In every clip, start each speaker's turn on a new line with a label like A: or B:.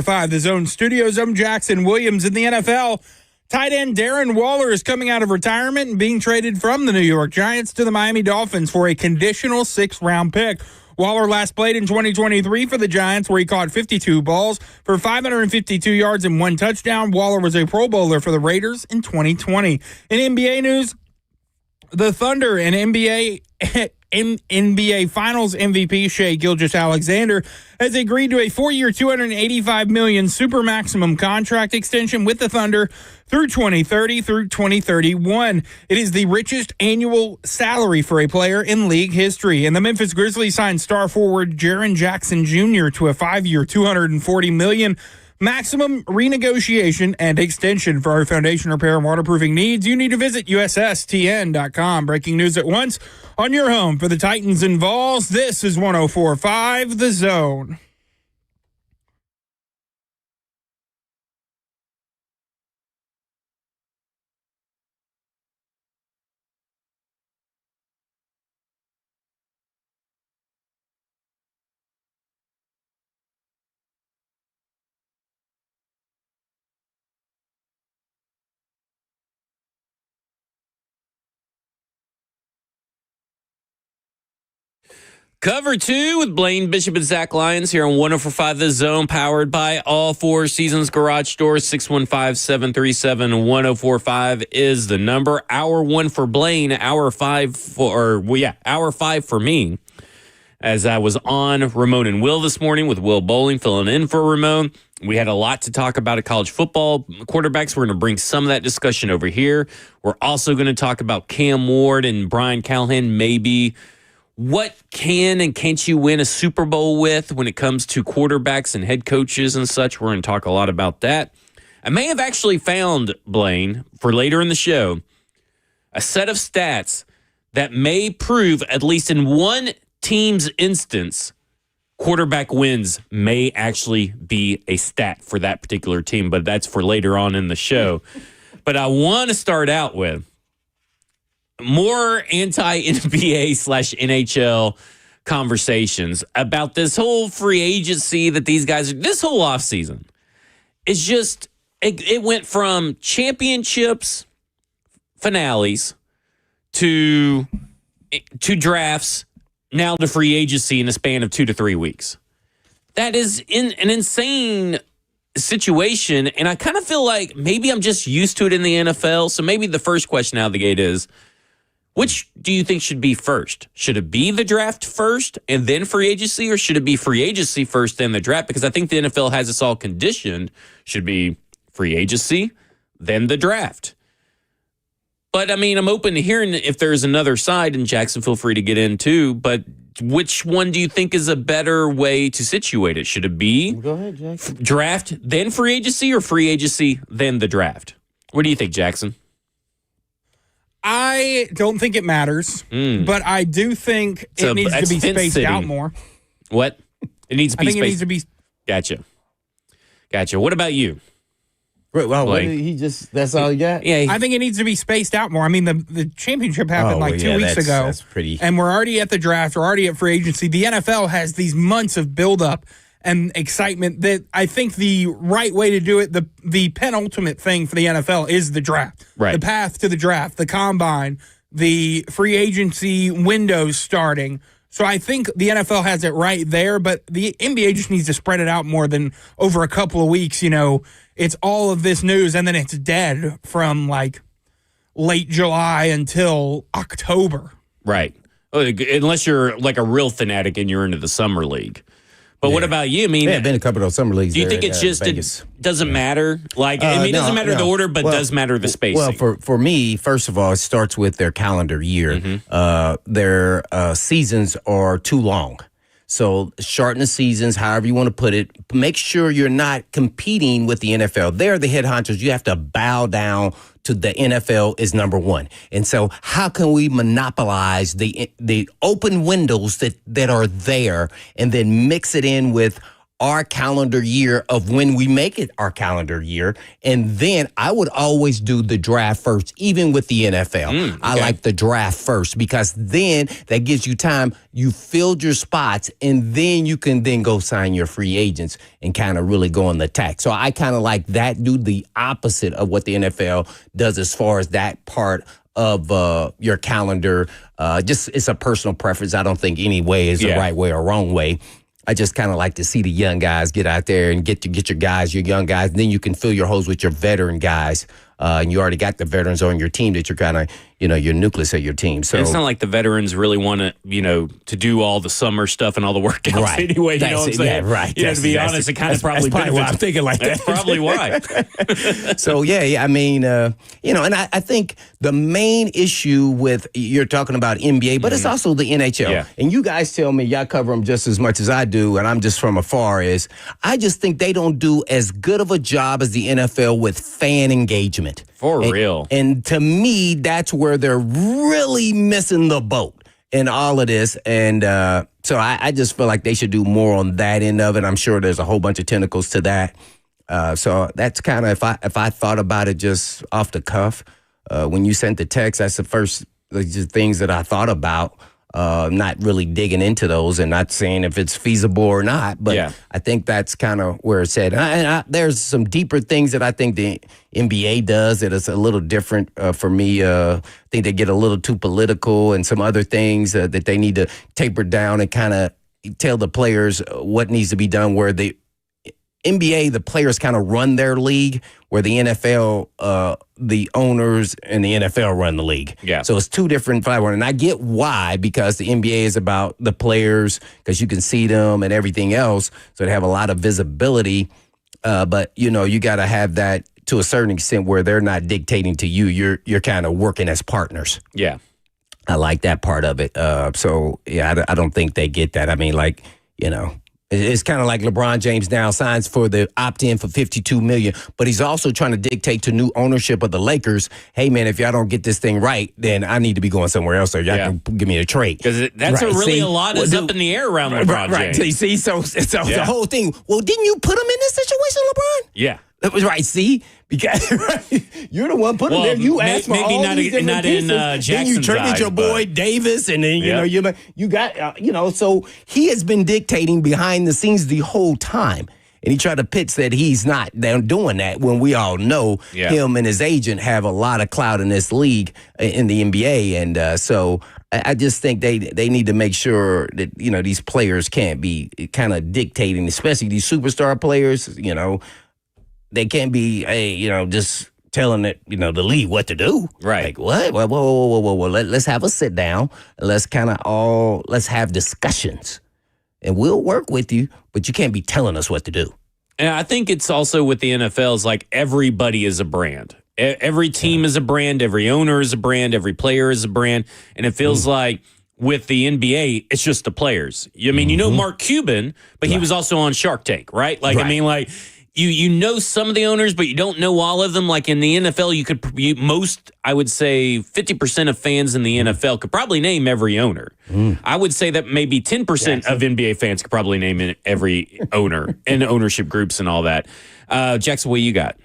A: 5, the Zone Studios. I'm Jackson Williams. In the NFL, tight end Darren Waller is coming out of retirement and being traded from the New York Giants to the Miami Dolphins for a conditional 6th-round pick. Waller last played in 2023 for the Giants, where he caught 52 balls for 552 yards and 1 touchdown. Waller was a Pro Bowler for the Raiders in 2020. In NBA news, the Thunder and NBA Finals MVP Shai Gilgeous-Alexander has agreed to a 4-year, $285 million super maximum contract extension with the Thunder through 2030 through 2031. It is the richest annual salary for a player in league history. And the Memphis Grizzlies signed star forward Jaren Jackson Jr. to a 5-year, $240 million maximum renegotiation and extension. For our foundation repair and waterproofing needs, you need to visit USSTN.com. Breaking news at once on your home for the Titans and Vols. This is 104.5 The Zone.
B: Cover 2 with Blaine Bishop and Zach Lyons here on 104.5 The Zone, powered by All Four Seasons Garage Doors. 615-737-1045 is the number. Hour 1 for Blaine, hour 5 for me. As I was on Ramon and Will this morning with Will Bowling filling in for Ramon. We had a lot to talk about at college football quarterbacks. We're going to bring some of that discussion over here. We're also going to talk about Cam Ward and Brian Callahan, maybe. What can and can't you win a Super Bowl with when it comes to quarterbacks and head coaches and such? We're going to talk a lot about that. I may have actually found, Blaine, for later in the show, a set of stats that may prove, at least in one team's instance, quarterback wins may actually be a stat for that particular team, but that's for later on in the show. But I want to start out with more anti-NBA/NHL conversations about this whole free agency that these guys, this whole offseason is just, it went from championships, finales, to drafts, now to free agency in a span of 2 to 3 weeks. That is an insane situation, and I kind of feel like maybe I'm just used to it in the NFL. So maybe the first question out of the gate is, which do you think should be first? Should it be the draft first and then free agency, or should it be free agency first, then the draft? Because I think the NFL has us all conditioned. Should be free agency, then the draft. But, I mean, I'm open to hearing if there's another side, and Jackson, feel free to get in too. But which one do you think is a better way to situate it? Should it be
C: Go ahead, Jackson.
B: Draft, then free agency, or free agency, then the draft? What do you think, Jackson?
A: I don't think it matters, but I do think it needs to be spaced out more.
B: What? It needs to be spaced.
A: It needs to be.
B: Gotcha. What about you?
C: Well, that's all you got?
B: Yeah.
A: I think it needs to be spaced out more. I mean, the championship happened 2 weeks ago.
C: That's pretty.
A: And we're already at the draft. We're already at free agency. The NFL has these months of buildup and excitement that I think the right way to do it, the penultimate thing for the NFL is the draft.
B: Right.
A: The path to the draft, the combine, the free agency windows starting. So I think the NFL has it right there, but the NBA just needs to spread it out more than over a couple of weeks. You know, it's all of this news and then it's dead from like late July until October.
B: Right. Unless you're like a real fanatic and you're into the summer league. But what about you? I mean,
C: I've been to a couple of those summer leagues.
B: Do you think it's just it doesn't matter? Like, I mean, it doesn't matter the order, but does matter the spacing.
C: Well, for me, first of all, it starts with their calendar year.
B: Mm-hmm.
C: Their seasons are too long. So shorten the seasons, however you want to put it. Make sure you're not competing with the NFL. They're the head honchos. You have to bow down to the NFL is number one. And so how can we monopolize the open windows that are there and then mix it in with our calendar year of when we make it our calendar year. And then I would always do the draft first, even with the NFL.
B: Okay.
C: I like the draft first because then that gives you time. You filled your spots, and then you can then go sign your free agents and kind of really go on the attack. So I kind of like that, do the opposite of what the NFL does as far as that part of your calendar. Just it's a personal preference. I don't think any way is the right way or wrong way. I just kind of like to see the young guys get out there and get your guys, your young guys. And then you can fill your holes with your veteran guys. And you already got the veterans on your team that you're kind of, your nucleus of your team. So
B: it's not like the veterans really want to, to do all the summer stuff and all the workouts anyway. You know what I'm saying?
C: Yeah, right.
B: To be honest, it kind of probably
C: why I'm thinking like that.
B: That's probably why.
C: So, I mean, and I think the main issue with, you're talking about NBA, but it's also the NHL.
B: Yeah.
C: And you guys tell me, y'all cover them just as much as I do, and I'm just from afar, is I just think they don't do as good of a job as the NFL with fan engagement.
B: For real.
C: And to me, that's where they're really missing the boat in all of this. And so I just feel like they should do more on that end of it. I'm sure there's a whole bunch of tentacles to that. So that's kind of, if I thought about it just off the cuff, when you sent the text, that's the first things that I thought about. Not really digging into those and not saying if it's feasible or not, but I think that's kind of where it's at. And there's some deeper things that I think the NBA does that is a little different for me. I think they get a little too political and some other things that they need to taper down and kind of tell the players what needs to be done, where the NBA, the players kind of run their league, where the NFL, the owners and the NFL run the league.
B: Yeah.
C: So it's two different platforms. And I get why, because the NBA is about the players, because you can see them and everything else. So they have a lot of visibility. But, you got to have that to a certain extent where they're not dictating to you. You're kind of working as partners.
B: Yeah.
C: I like that part of it. I don't think they get that. I mean, it's kind of like LeBron James now signs for the opt-in for $52 million, but he's also trying to dictate to new ownership of the Lakers, hey, man, if y'all don't get this thing right, then I need to be going somewhere else, or y'all can give me a trade.
B: Because that's a lot is up in the air around LeBron James.
C: Right. See, so the whole thing, well, didn't you put him in this situation, LeBron?
B: Yeah.
C: That was right. See, because you're the one putting there. You asked for all these different pieces. Then you traded your boy Davis, and then you got So he has been dictating behind the scenes the whole time, and he tried to pitch that he's not doing that when we all know him and his agent have a lot of clout in this league in the NBA, and so. I just think they need to make sure that these players can't be kind of dictating, especially these superstar players. They can't be, just telling it, the league what to do.
B: Right.
C: Like, what? Whoa. Let's have a sit down. Let's let's have discussions. And we'll work with you, but you can't be telling us what to do.
B: And I think it's also with the NFL is like everybody is a brand. Every team is a brand. Every owner is a brand. Every player is a brand. And it feels like with the NBA, it's just the players. I mean, Mark Cuban, but he was also on Shark Tank, right? Like, I mean, like, You know some of the owners, but you don't know all of them. Like in the NFL, I would say 50% of fans in the NFL could probably name every owner. I would say that maybe 10% of NBA fans could probably name every owner and ownership groups and all that. Jackson, what you got?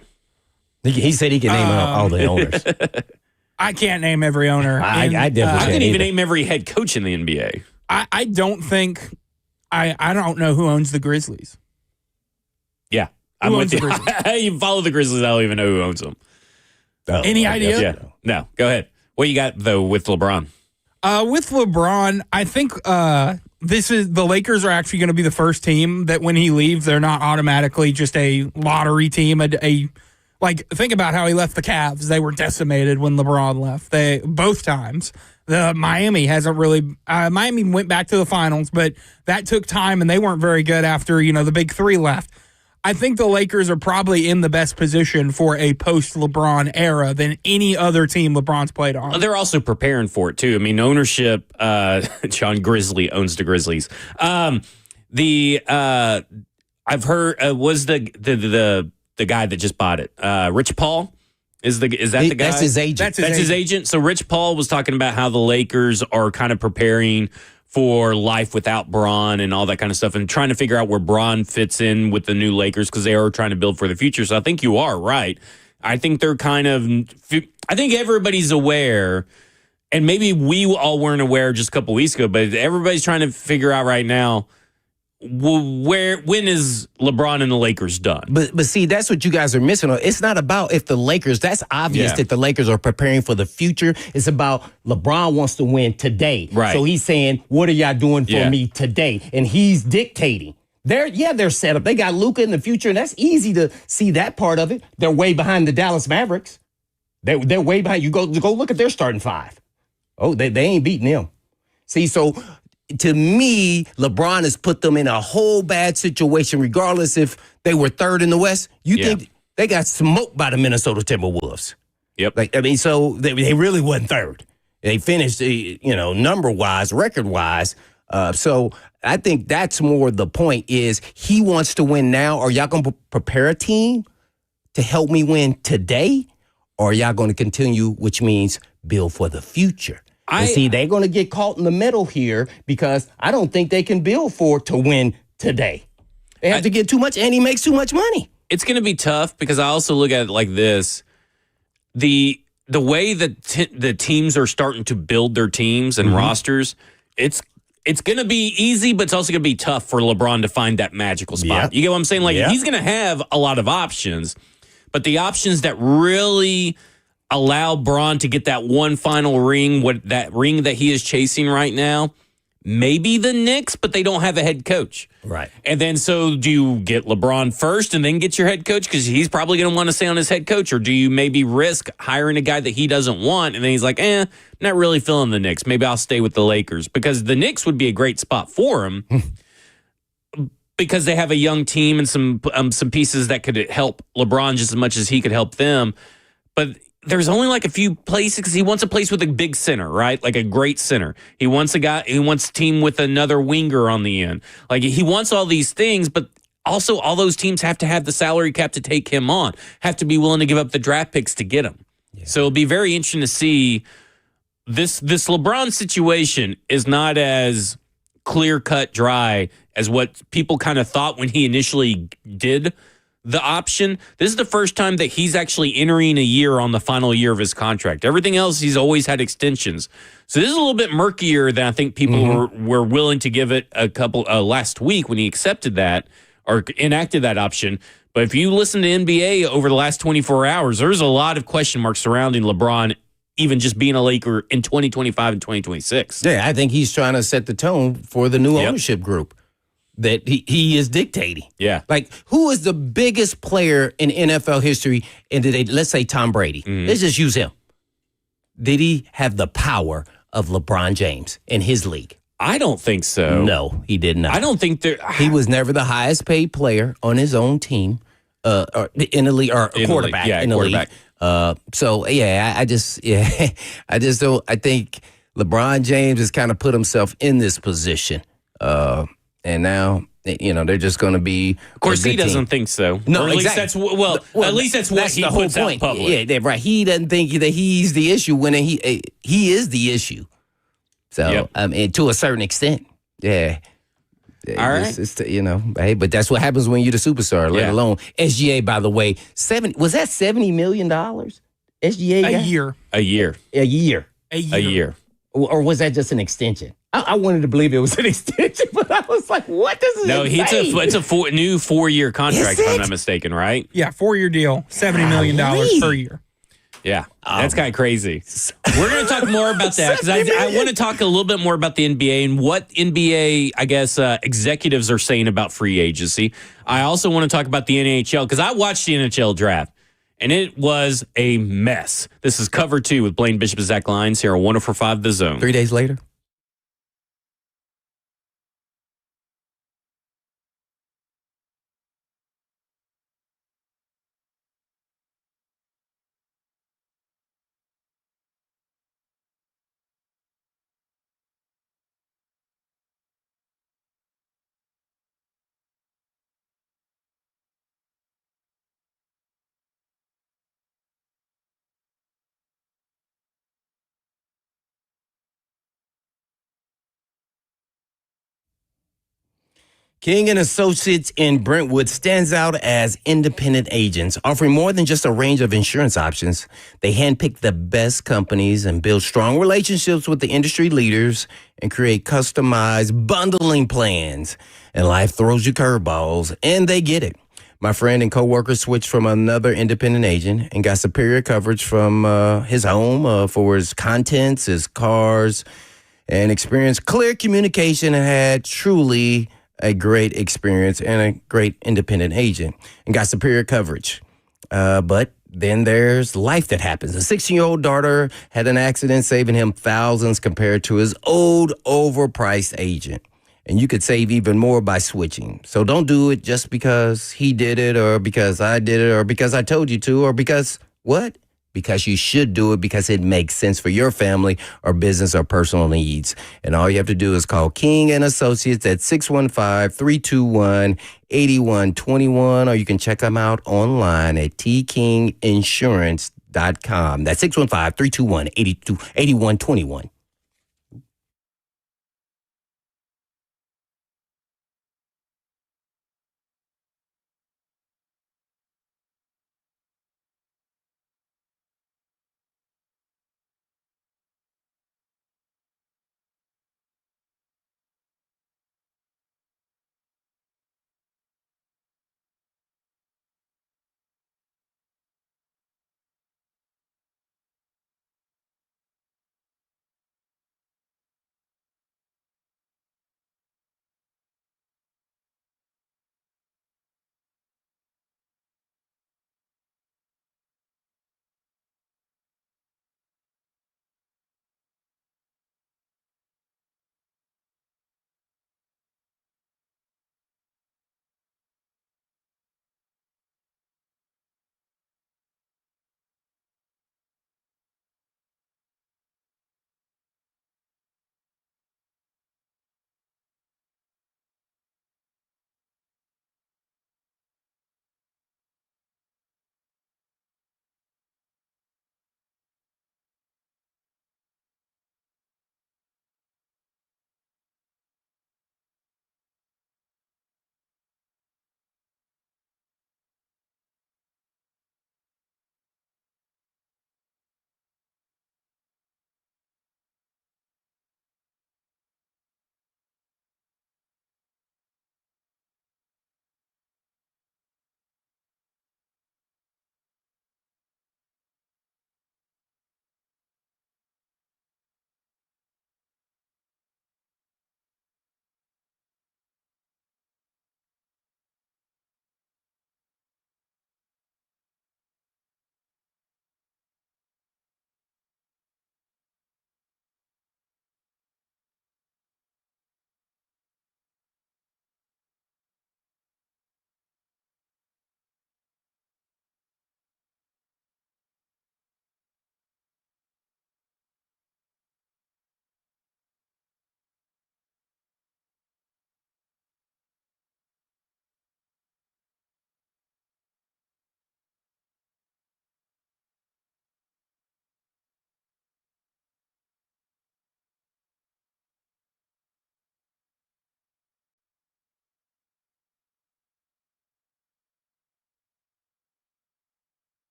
C: He said he can name all the owners.
A: I can't name every owner.
C: I definitely
B: I
C: can't
B: can even
C: either.
B: name every head coach in the NBA.
A: I don't think I don't know who owns the Grizzlies.
B: Yeah. I'm with you. You follow the Grizzlies. I don't even know who owns them.
A: Any idea?
B: Yeah. No. Go ahead. What you got though with LeBron?
A: With LeBron, I think the Lakers are actually going to be the first team that when he leaves, they're not automatically just a lottery team. Think about how he left the Cavs. They were decimated when LeBron left. Both times. Miami hasn't really. Miami went back to the finals, but that took time, and they weren't very good after the big three left. I think the Lakers are probably in the best position for a post-LeBron era than any other team LeBron's played on.
B: They're also preparing for it, too. I mean, ownership, John Grizzly owns the Grizzlies. I've heard, was the guy that just bought it, Rich Paul? Is that the guy?
C: That's his agent.
B: That's his agent. So Rich Paul was talking about how the Lakers are kind of preparing for life without Braun and all that kind of stuff, and trying to figure out where Braun fits in with the new Lakers because they are trying to build for the future. So I think you are right. I think they're I think everybody's aware, and maybe we all weren't aware just a couple weeks ago, but everybody's trying to figure out right now when is LeBron and the Lakers done?
C: But see, that's what you guys are missing. It's not about if the Lakers, that's obvious that the Lakers are preparing for the future. It's about LeBron wants to win today.
B: Right.
C: So he's saying, what are y'all doing for me today? And he's dictating. They're set up. They got Luka in the future, and that's easy to see that part of it. They're way behind the Dallas Mavericks. They're way behind. You go look at their starting five. Oh, they ain't beating them. See, so to me, LeBron has put them in a whole bad situation, regardless if they were third in the West. You think they got smoked by the Minnesota Timberwolves?
B: Yep.
C: So they really wasn't third. They finished, number-wise, record-wise. So I think that's more the point is he wants to win now. Are y'all going to prepare a team to help me win today? Or are y'all going to continue, which means build for the future? And see, they're going to get caught in the middle here because I don't think they can build to win today. They have to get too much, and he makes too much money.
B: It's going to be tough because I also look at it like this. The way that the teams are starting to build their teams and rosters, it's going to be easy, but it's also going to be tough for LeBron to find that magical spot. You get what I'm saying? Like, he's going to have a lot of options, but the options that really allow Braun to get that one final ring, that ring that he is chasing right now, maybe the Knicks, but they don't have a head coach.
C: Right.
B: And then so do you get LeBron first and then get your head coach because he's probably going to want to stay on his head coach, or do you maybe risk hiring a guy that he doesn't want and then he's like, not really feeling the Knicks. Maybe I'll stay with the Lakers because the Knicks would be a great spot for him because they have a young team and some pieces that could help LeBron just as much as he could help them. But there's only like a few places because he wants a place with a big center, right? Like a great center. He wants a team with another winger on the end. Like he wants all these things, but also all those teams have to have the salary cap to take him on, have to be willing to give up the draft picks to get him. Yeah. So it'll be very interesting to see this LeBron situation is not as clear cut dry as what people kind of thought when he initially did the option. This is the first time that he's actually entering a year on the final year of his contract. Everything else, he's always had extensions. So this is a little bit murkier than I think people were willing to give it a couple last week when he accepted that or enacted that option. But if you listen to NBA over the last 24 hours, there's a lot of question marks surrounding LeBron even just being a Laker in 2025 and 2026.
C: Yeah, I think he's trying to set the tone for the new ownership group. That he is dictating.
B: Yeah.
C: Like, who is the biggest player in NFL history? And let's say Tom Brady. Let's just use him. Did he have the power of LeBron James in his league?
B: I don't think so.
C: No, he did not.
B: I don't think
C: he was never the highest paid player on his own team or in the league, or a quarterback in the league. I think LeBron James has kind of put himself in this position. And now, they're just going to be.
B: Of course, he doesn't think so.
C: No,
B: or at
C: exactly.
B: At least that's what he puts out public.
C: Yeah, right. He doesn't think that he's the issue when he is the issue. So, to a certain extent, yeah.
B: All right.
C: Hey, but that's what happens when you're the superstar. Let alone SGA. By the way, $70 million. SGA
A: A year.
B: A year.
C: Or was that just an extension? I wanted to believe it was an extension, but I was like, what does this
B: No, it's a new 4-year contract, if I'm not
C: it?
B: mistaken, right?
A: Yeah, 4-year deal, $70 million per year.
B: Yeah, that's kind of crazy. We're going to talk more about that because I want to talk a little bit more about the NBA and what NBA, I guess, executives are saying about free agency. I also want to talk about the NHL because I watched the NHL draft, and it was a mess. This is Cover 2 with Blaine Bishop and Zach Lyons here on 104.5 The Zone.
C: 3 days later. King and Associates in Brentwood stands out as independent agents, offering more than just a range of insurance options. They handpick the best companies and build strong relationships with the industry leaders and create customized bundling plans. And life throws you curveballs, and they get it. My friend and coworker switched from another independent agent and got superior coverage from his home for his contents, his cars, and experienced clear communication and had truly a great experience and a great independent agent and got superior coverage. But then there's life that happens. A 16-year-old daughter had an accident, saving him thousands compared to his old, overpriced agent. And you could save even more by switching. So don't do it just because he did it or because I did it or because I told you to or because what? Because you should do it because it makes sense for your family or business or personal needs. And all you have to do is call King and Associates at 615-321-8121, or you can check them out online at tkinginsurance.com. That's 615-321-8121.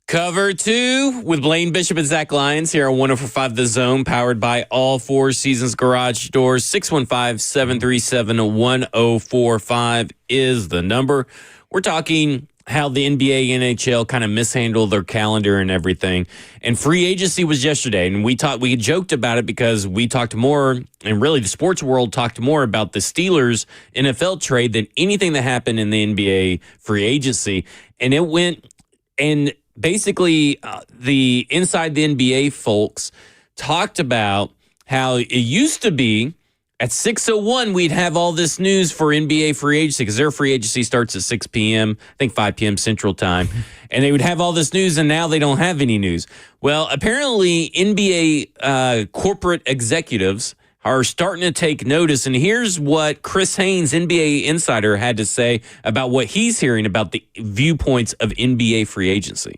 B: Cover 2 with Blaine Bishop and Zach Lyons here on 104.5 The Zone, powered by all Four Seasons Garage Doors. 615-737-1045 is the number. We're talking how the NBA, NHL kind of mishandled their calendar and everything. And free agency was yesterday, and we joked about it because we talked more, and really the sports world talked more about the Steelers NFL trade than anything that happened in the NBA free agency. And it went, and basically the inside the NBA folks talked about how it used to be at 6:01 we'd have all this news for NBA free agency because their free agency starts at 6 p.m., I think 5 p.m. Central Time, and they would have all this news, and now they don't have any news. Well, apparently NBA corporate executives are starting to take notice, and here's what Chris Haynes, NBA insider, had to say about what he's hearing about the viewpoints of NBA free agency.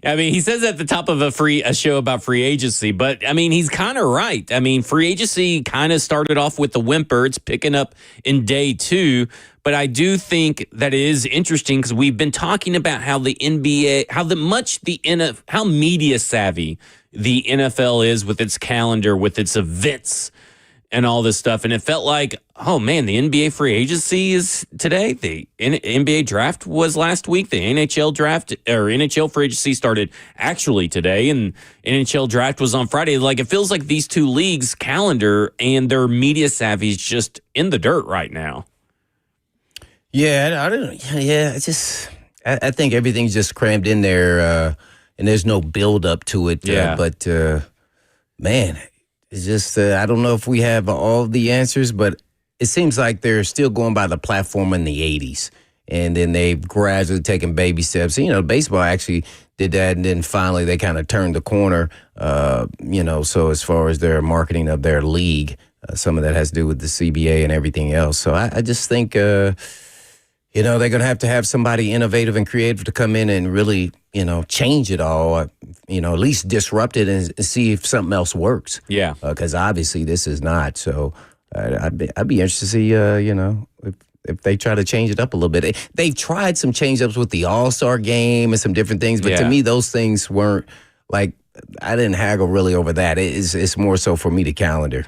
B: I mean, he says at the top of a show about free agency, but I mean, he's kind of right. I mean, free agency kind of started off with the whimper. It's picking up in day 2, but I do think that it is interesting because we've been talking about how the NBA, how media savvy the NFL is with its calendar, with its events, and all this stuff. And it felt like, oh man, the NBA free agency is today. The NBA draft was last week. The NHL draft or NHL free agency started actually today, and NHL draft was on Friday. Like, it feels like these two leagues' calendar and their media savvy is just in the dirt right now.
C: Yeah, I don't know. Yeah, I think everything's just crammed in there, and there's no build up to it.
B: Yeah.
C: But man, it's just, I don't know if we have all the answers, but it seems like they're still going by the platform in the 80s. And then they've gradually taken baby steps. You know, baseball actually did that, and then finally they kind of turned the corner, so as far as their marketing of their league, some of that has to do with the CBA and everything else. So I just think, they're going to have somebody innovative and creative to come in and really, change it all, at least disrupt it and see if something else works.
B: Yeah.
C: Because obviously this is not. So I'd be interested to see, if they try to change it up a little bit. They've tried some change-ups with the All-Star game and some different things, but to me, those things weren't, like, I didn't haggle really over that. It's more so for me the calendar.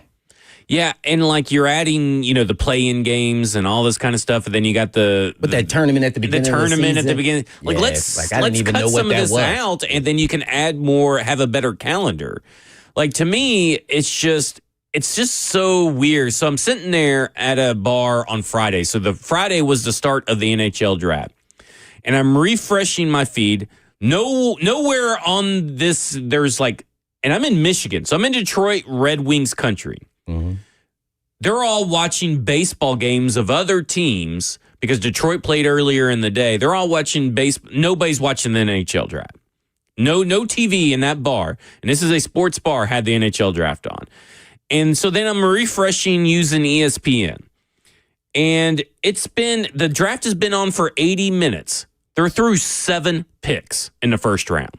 B: Yeah, and like you're adding, the play-in games and all this kind of stuff, and then you got
C: that tournament at the beginning.
B: The tournament at the beginning. Like,
C: yeah,
B: let's
C: cut
B: some of this out, and then you can add more, have a better calendar. Like, to me, it's just so weird. So I'm sitting there at a bar on Friday. So the Friday was the start of the NHL draft, and I'm refreshing my feed. Nowhere on this there's like, and I'm in Michigan, so I'm in Detroit Red Wings country. Mm-hmm. They're all watching baseball games of other teams because Detroit played earlier in the day. They're all watching Nobody's watching the NHL draft. No TV in that bar. And this is a sports bar, had the NHL draft on. And so then I'm refreshing using ESPN. And the draft has been on for 80 minutes. They're through 7 picks in the first round.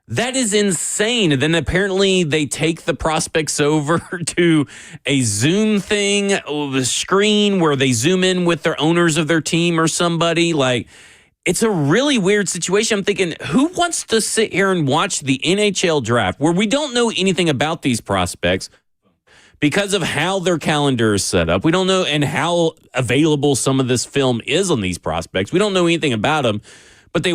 B: That is insane. And then apparently they take the prospects over to a Zoom thing, a screen where they zoom in with their owners of their team or somebody. Like, it's a really weird situation. I'm thinking, who wants to sit here and watch the NHL draft where we don't know anything about these prospects because of how their calendar is set up? We don't know, and how available some of this film is on these prospects. We don't know anything about them, but they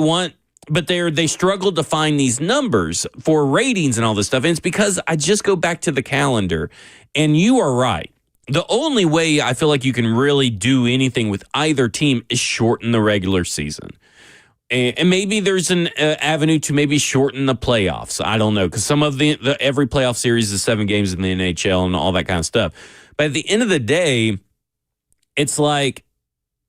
B: struggled to find these numbers for ratings and all this stuff. And it's because I just go back to the calendar. And you are right. The only way I feel like you can really do anything with either team is shorten the regular season. And maybe there's an avenue to maybe shorten the playoffs. I don't know, because some of every playoff series is 7 games in the NHL and all that kind of stuff. But at the end of the day, it's like,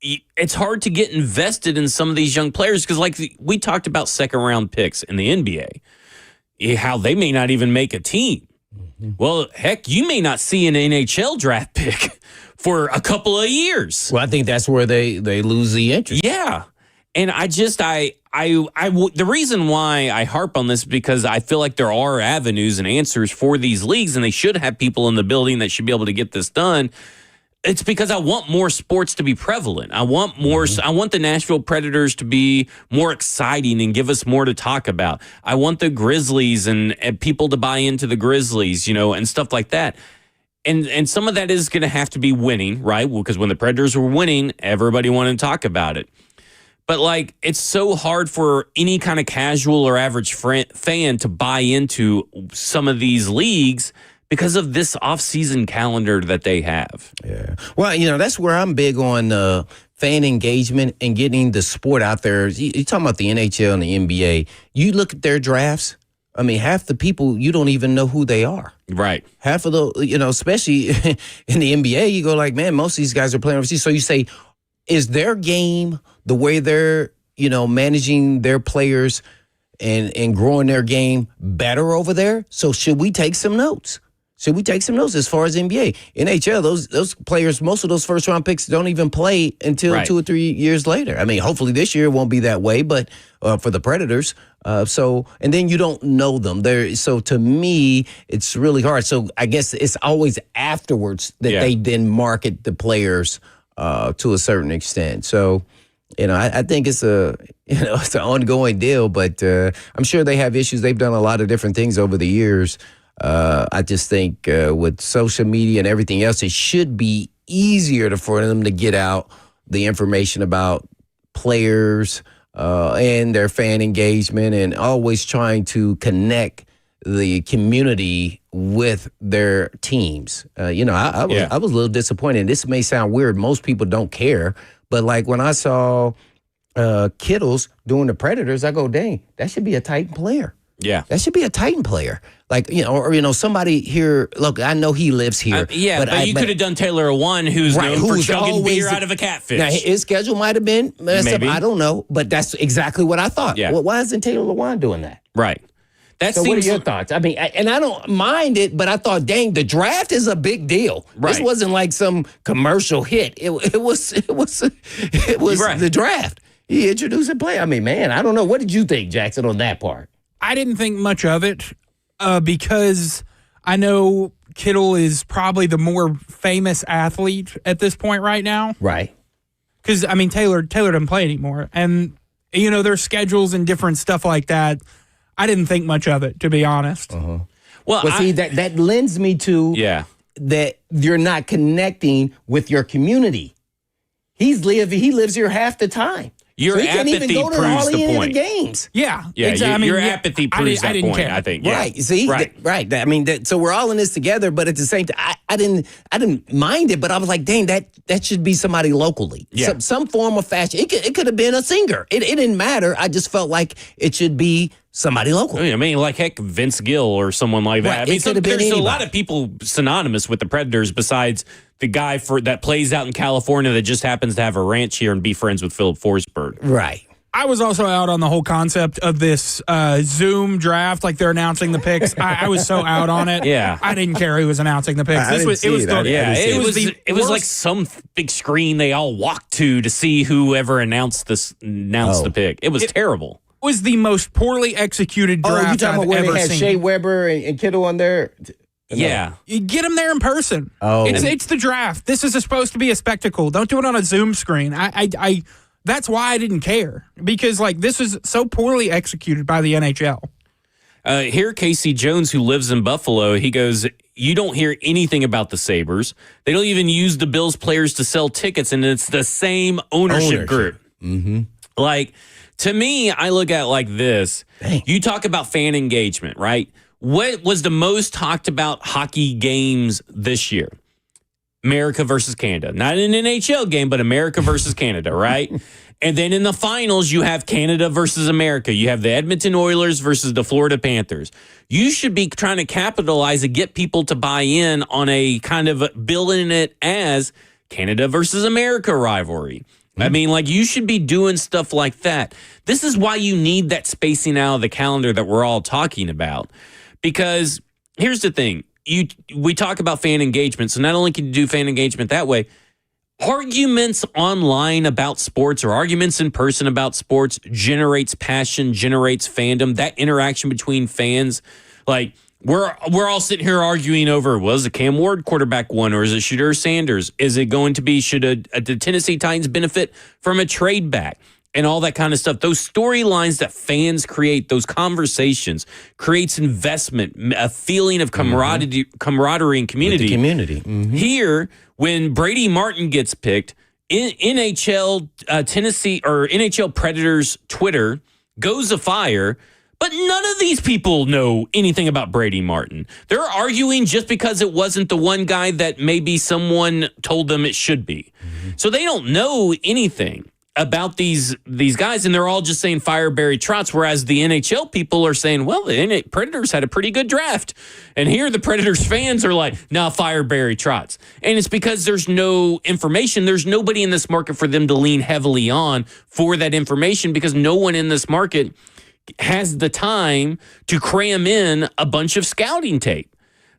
B: it's hard to get invested in some of these young players because, like we talked about, second-round picks in the NBA, how they may not even make a team. Well, heck, you may not see an NHL draft pick for a couple of years.
C: Well, I think that's where they lose the interest.
B: Yeah. And the reason why I harp on this is because I feel like there are avenues and answers for these leagues, and they should have people in the building that should be able to get this done. It's because I want more sports to be prevalent. I want more. I want the Nashville Predators to be more exciting and give us more to talk about. I want the Grizzlies and people to buy into the Grizzlies, and stuff like that. And some of that is going to have to be winning, right? Because when the Predators were winning, everybody wanted to talk about it. But, like, it's so hard for any kind of casual or average fan to buy into some of these leagues because of this off-season calendar that they have.
C: Yeah. Well, that's where I'm big on fan engagement and getting the sport out there. You're talking about the NHL and the NBA. You look at their drafts, I mean, half the people, you don't even know who they are.
B: Right.
C: Half of the, especially in the NBA, you go like, man, most of these guys are playing overseas. So you say, is their game, the way they're, managing their players and growing their game better over there? So should we take some notes? Should we take some notes as far as NBA? NHL, those players, most of those first-round picks don't even play until 2 or 3 years later. I mean, hopefully this year it won't be that way, but for the Predators. And then you don't know them. So to me, it's really hard. So I guess it's always afterwards that they then market the players to a certain extent. So, I think it's it's an ongoing deal, but I'm sure they have issues. They've done a lot of different things over the years. I just think with social media and everything else, it should be easier for them to get out the information about players and their fan engagement and always trying to connect the community with their teams. I was a little disappointed. This may sound weird. Most people don't care. But like when I saw Kittles doing the Predators, I go, dang, that should be a Titan player.
B: Yeah.
C: That should be a Titan player. Like, or somebody here, look, I know he lives here.
B: But you could have done Taylor One, who's known for chugging beer out of a catfish.
C: Now, his schedule might have been messed up. I don't know. But that's exactly what I thought.
B: Yeah.
C: Well, why isn't Taylor Lewan doing that?
B: Right.
C: So what are your thoughts? I mean, and I don't mind it, but I thought, dang, the draft is a big deal.
B: Right.
C: This wasn't like some commercial hit. It was the draft. He introduced a play. I mean, man, I don't know. What did you think, Jackson, on that part?
A: I didn't think much of it because I know Kittle is probably the more famous athlete at this point right now.
C: Right.
A: Because, I mean, Taylor doesn't play anymore. And, their schedules and different stuff like that, I didn't think much of it, to be honest.
C: Uh-huh. Well, see, that lends me to that you're not connecting with your community. He lives here half the time.
B: Your apathy proves the point.
C: Games.
A: Yeah.
B: Exactly. Your apathy proves that point, I think. Yeah.
C: Right. See? Right. I mean, so we're all in this together, but at the same time, I didn't mind it, but I was like, dang, that should be somebody locally.
B: Yeah.
C: Some form of fashion. It could have been a singer. It didn't matter. I just felt like it should be somebody local.
B: I mean, like, heck, Vince Gill or someone like that.
C: Right.
B: I mean, there's a lot of people synonymous with the Predators besides the guy that plays out in California that just happens to have a ranch here and be friends with Philip Forsberg.
C: Right.
A: I was also out on the whole concept of this Zoom draft, like they're announcing the picks. I was so out on it.
B: Yeah.
A: I didn't care who was announcing the picks.
B: It was like some big screen they all walked to see whoever announced the pick. It was terrible.
A: It was the most poorly executed draft
C: you talking
A: I've
C: about where
A: ever
C: they had
A: seen.
C: Shea Weber and Kittle on there?
B: Yeah.
A: You get them there in person.
C: Oh.
A: It's the draft. This is supposed to be a spectacle. Don't do it on a Zoom screen. That's why I didn't care, because this is so poorly executed by the NHL.
B: Here, Casey Jones, who lives in Buffalo, he goes, you don't hear anything about the Sabres. They don't even use the Bills players to sell tickets, and it's the same ownership group.
C: Mm-hmm.
B: To me, I look at it like this.
C: Dang.
B: You talk about fan engagement, right? What was the most talked about hockey games this year? America versus Canada. Not an NHL game, but America versus Canada, right? And then in the finals, you have Canada versus America. You have the Edmonton Oilers versus the Florida Panthers. You should be trying to capitalize and get people to buy in on a kind of billing it as Canada versus America rivalry. I mean, like, you should be doing stuff like that. This is why you need that spacing out of the calendar that we're all talking about. Because here's the thing. We talk about fan engagement. So not only can you do fan engagement that way, arguments online about sports or arguments in person about sports generates passion, generates fandom. That interaction between fans, like, we're all sitting here arguing over, was the Cam Ward quarterback one, or is it Shedeur Sanders? Is it going to be, should the Tennessee Titans benefit from a trade back? And all that kind of stuff. Those storylines that fans create, those conversations, creates investment, a feeling of camaraderie and community.
C: With the community. Mm-hmm.
B: Here, when Brady Martin gets picked, NHL Tennessee or NHL Predators Twitter goes afire. But none of these people know anything about Brady Martin. They're arguing just because it wasn't the one guy that maybe someone told them it should be. Mm-hmm. So they don't know anything about these guys, and they're all just saying fire Barry Trotz, whereas the NHL people are saying, well, the Predators had a pretty good draft. And here the Predators fans are like, no, fire Barry Trotz. And it's because there's no information. There's nobody in this market for them to lean heavily on for that information, because no one in this market has the time to cram in a bunch of scouting tape.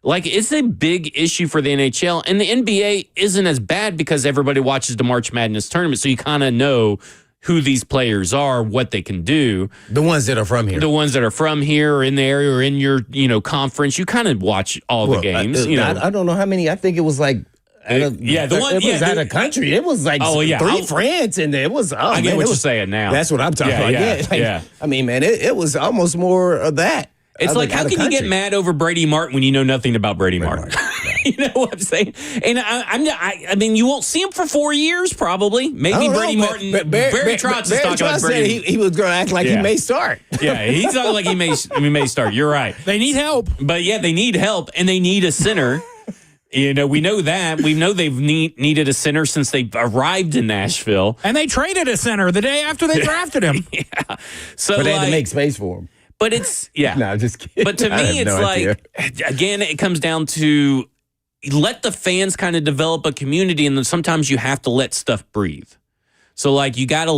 B: Like, it's a big issue for the NHL, and the NBA isn't as bad because everybody watches the March Madness tournament, so you kind of know who these players are, what they can do.
C: The ones that are from here.
B: The ones that are from here or in the area or in your, conference, you kind of watch all the games.
C: I don't know how many. I think it was like
B: the one
C: it was out of country. It was like three France, and it was.
B: I get what you're saying now.
C: That's what I'm talking about. Yeah. I mean, man, it was almost more of that.
B: It's like, how can you get mad over Brady Martin when you know nothing about Brady Martin? You know what I'm saying? And I mean, you won't see him for 4 years, probably. Maybe Brady Martin. Barry Trotz is talking about Brady.
C: He was going to act like he may start.
B: Yeah, he's talking like he may start. You're right.
A: They need help.
B: But yeah, they need help, and they need a center. We know that. We know they've needed a center since they arrived in Nashville.
A: And they traded a center the day after they drafted him.
B: Yeah. So,
C: but they had to make space for him.
B: But it's, yeah.
C: No, just kidding.
B: But to me, it's again, it comes down to let the fans kind of develop a community, and then sometimes you have to let stuff breathe. So, like, you got to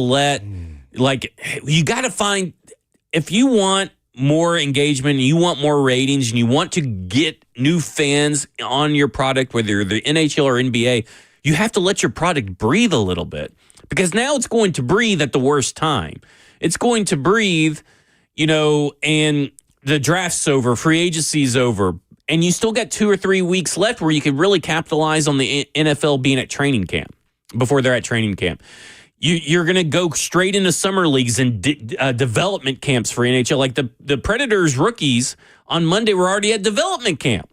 B: find, if you want more engagement, and you want more ratings, and you want to get new fans on your product, whether you're the NHL or NBA, you have to let your product breathe a little bit, because now it's going to breathe at the worst time. It's going to breathe, and the draft's over, free agency's over, and you still got 2 or 3 weeks left where you could really capitalize on the NFL being at training camp, before they're at training camp. You're going to go straight into summer leagues and development camps for NHL. Like the Predators rookies on Monday were already at development camp.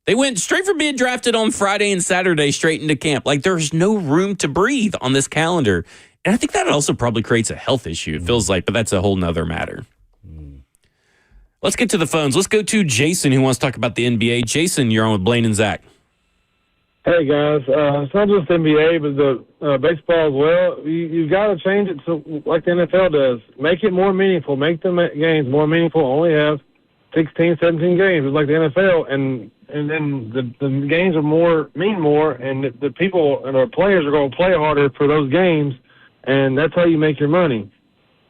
B: They went straight from being drafted on Friday and Saturday straight into camp. Like, there's no room to breathe on this calendar. And I think that also probably creates a health issue, it feels like, but that's a whole nother matter. Let's get to the phones. Let's go to Jason, who wants to talk about the NBA. Jason, you're on with Blaine and Zach.
D: Hey, guys. It's not just NBA, but the baseball as well. You've got to change it to like the NFL does. Make it more meaningful. Make the games more meaningful. Only have 16, 17 games. It's like the NFL, and then the games are mean more, and the people and the players are going to play harder for those games, and that's how you make your money.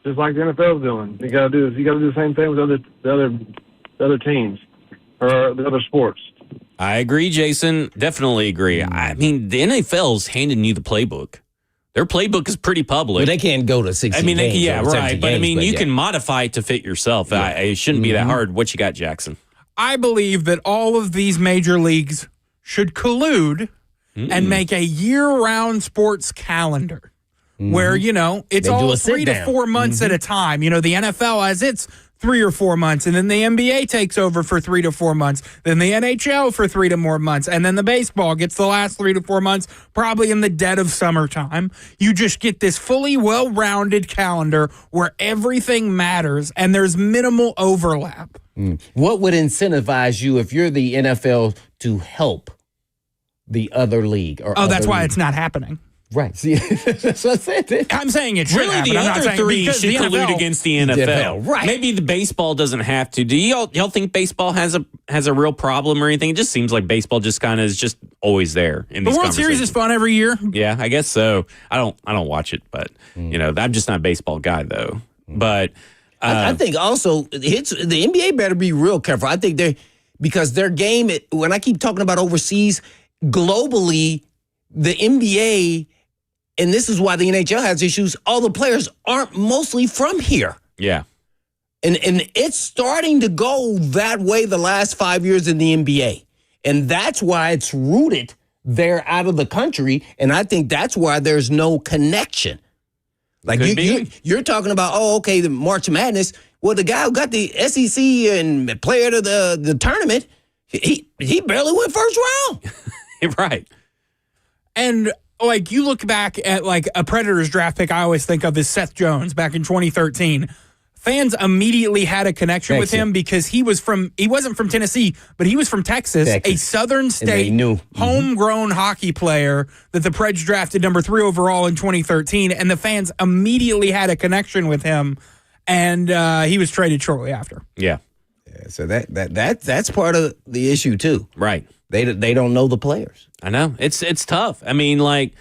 D: Just like the NFL is doing. You got to do the same thing with the other teams or the other sports.
B: I agree, Jason. Definitely agree. I mean, the NFL's handing you the playbook. Their playbook is pretty public.
C: But they can't go to 16 games.
B: Yeah, right. But, you can modify it to fit yourself. Yeah. It shouldn't be that hard. What you got, Jackson?
A: I believe that all of these major leagues should collude and make a year-round sports calendar where, it's all 3 to 4 months at a time. The NFL has its 3 or 4 months, and then the NBA takes over for 3 to 4 months, then the NHL for 3 to more months, and then the baseball gets the last 3 to 4 months, probably in the dead of summertime. You just get this fully well-rounded calendar where everything matters and there's minimal overlap.
C: What would incentivize you if you're the NFL to help the other league?
A: That's why it's not happening.
C: Right. See, that's what I said.
A: I'm saying it should
B: Really,
A: happen.
B: the
A: I'm not
B: other
A: saying
B: three
A: because
B: should
A: the
B: collude
A: NFL
B: against the NFL.
C: Right.
B: Maybe the baseball doesn't have to. Do y'all think baseball has a real problem or anything? It just seems like baseball just kind of is just always there in
A: The
B: these
A: World Series is fun every year.
B: Yeah, I guess so. I don't watch it, but I'm just not a baseball guy though. But
C: I think also the NBA better be real careful. I think because their game, when I keep talking about overseas, globally, the NBA, and this is why the NHL has issues, all the players aren't mostly from here.
B: yeah.
C: And it's starting to go that way the last 5 years in the NBA. And that's why it's rooted there out of the country. And I think that's why there's no connection. Like you're talking about, okay, the March Madness. Well, the guy who got the SEC and player of the tournament, he barely went first round.
B: Right.
A: And like you look back at like a Predators draft pick, I always think of is Seth Jones back in 2013. Fans immediately had a connection with him because he wasn't from Tennessee, but he was from Texas. A Southern State homegrown hockey player that the Preds drafted number 3 overall in 2013, and the fans immediately had a connection with him, and he was traded shortly after.
B: Yeah.
C: So that's part of the issue too.
B: Right.
C: They don't know the players.
B: I know. It's tough. I mean, like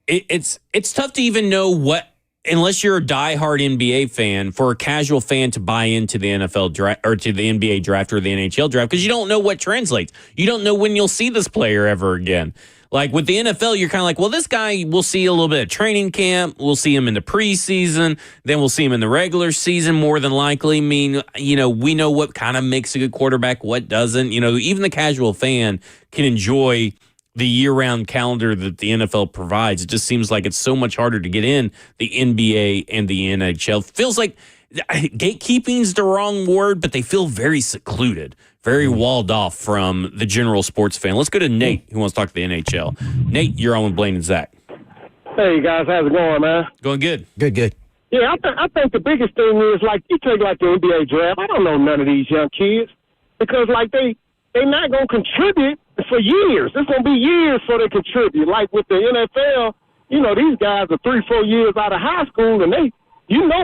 B: it's tough to even know what, unless you're a diehard NBA fan, for a casual fan to buy into the NFL draft or to the NBA draft or the NHL draft, because you don't know what translates. You don't know when you'll see this player ever again. Like with the NFL, you're kind of like, well, this guy, we'll see a little bit of training camp. We'll see him in the preseason. Then we'll see him in the regular season more than likely. I mean, we know what kind of makes a good quarterback, what doesn't. Even the casual fan can enjoy the year-round calendar that the NFL provides. It just seems like it's so much harder to get in the NBA and the NHL. Feels like gatekeeping is the wrong word, but they feel very secluded, very walled off from the general sports fan. Let's go to Nate, who wants to talk to the NHL. Nate, you're on with Blaine and Zach.
D: Hey, guys. How's it going, man?
B: Going good.
C: Good.
D: Yeah, I think the biggest thing is, like, you take, like, the NBA draft. I don't know none of these young kids because, like, they not going to contribute for years. It's going to be years before they contribute. Like with the NFL, these guys are 3-4 years out of high school, and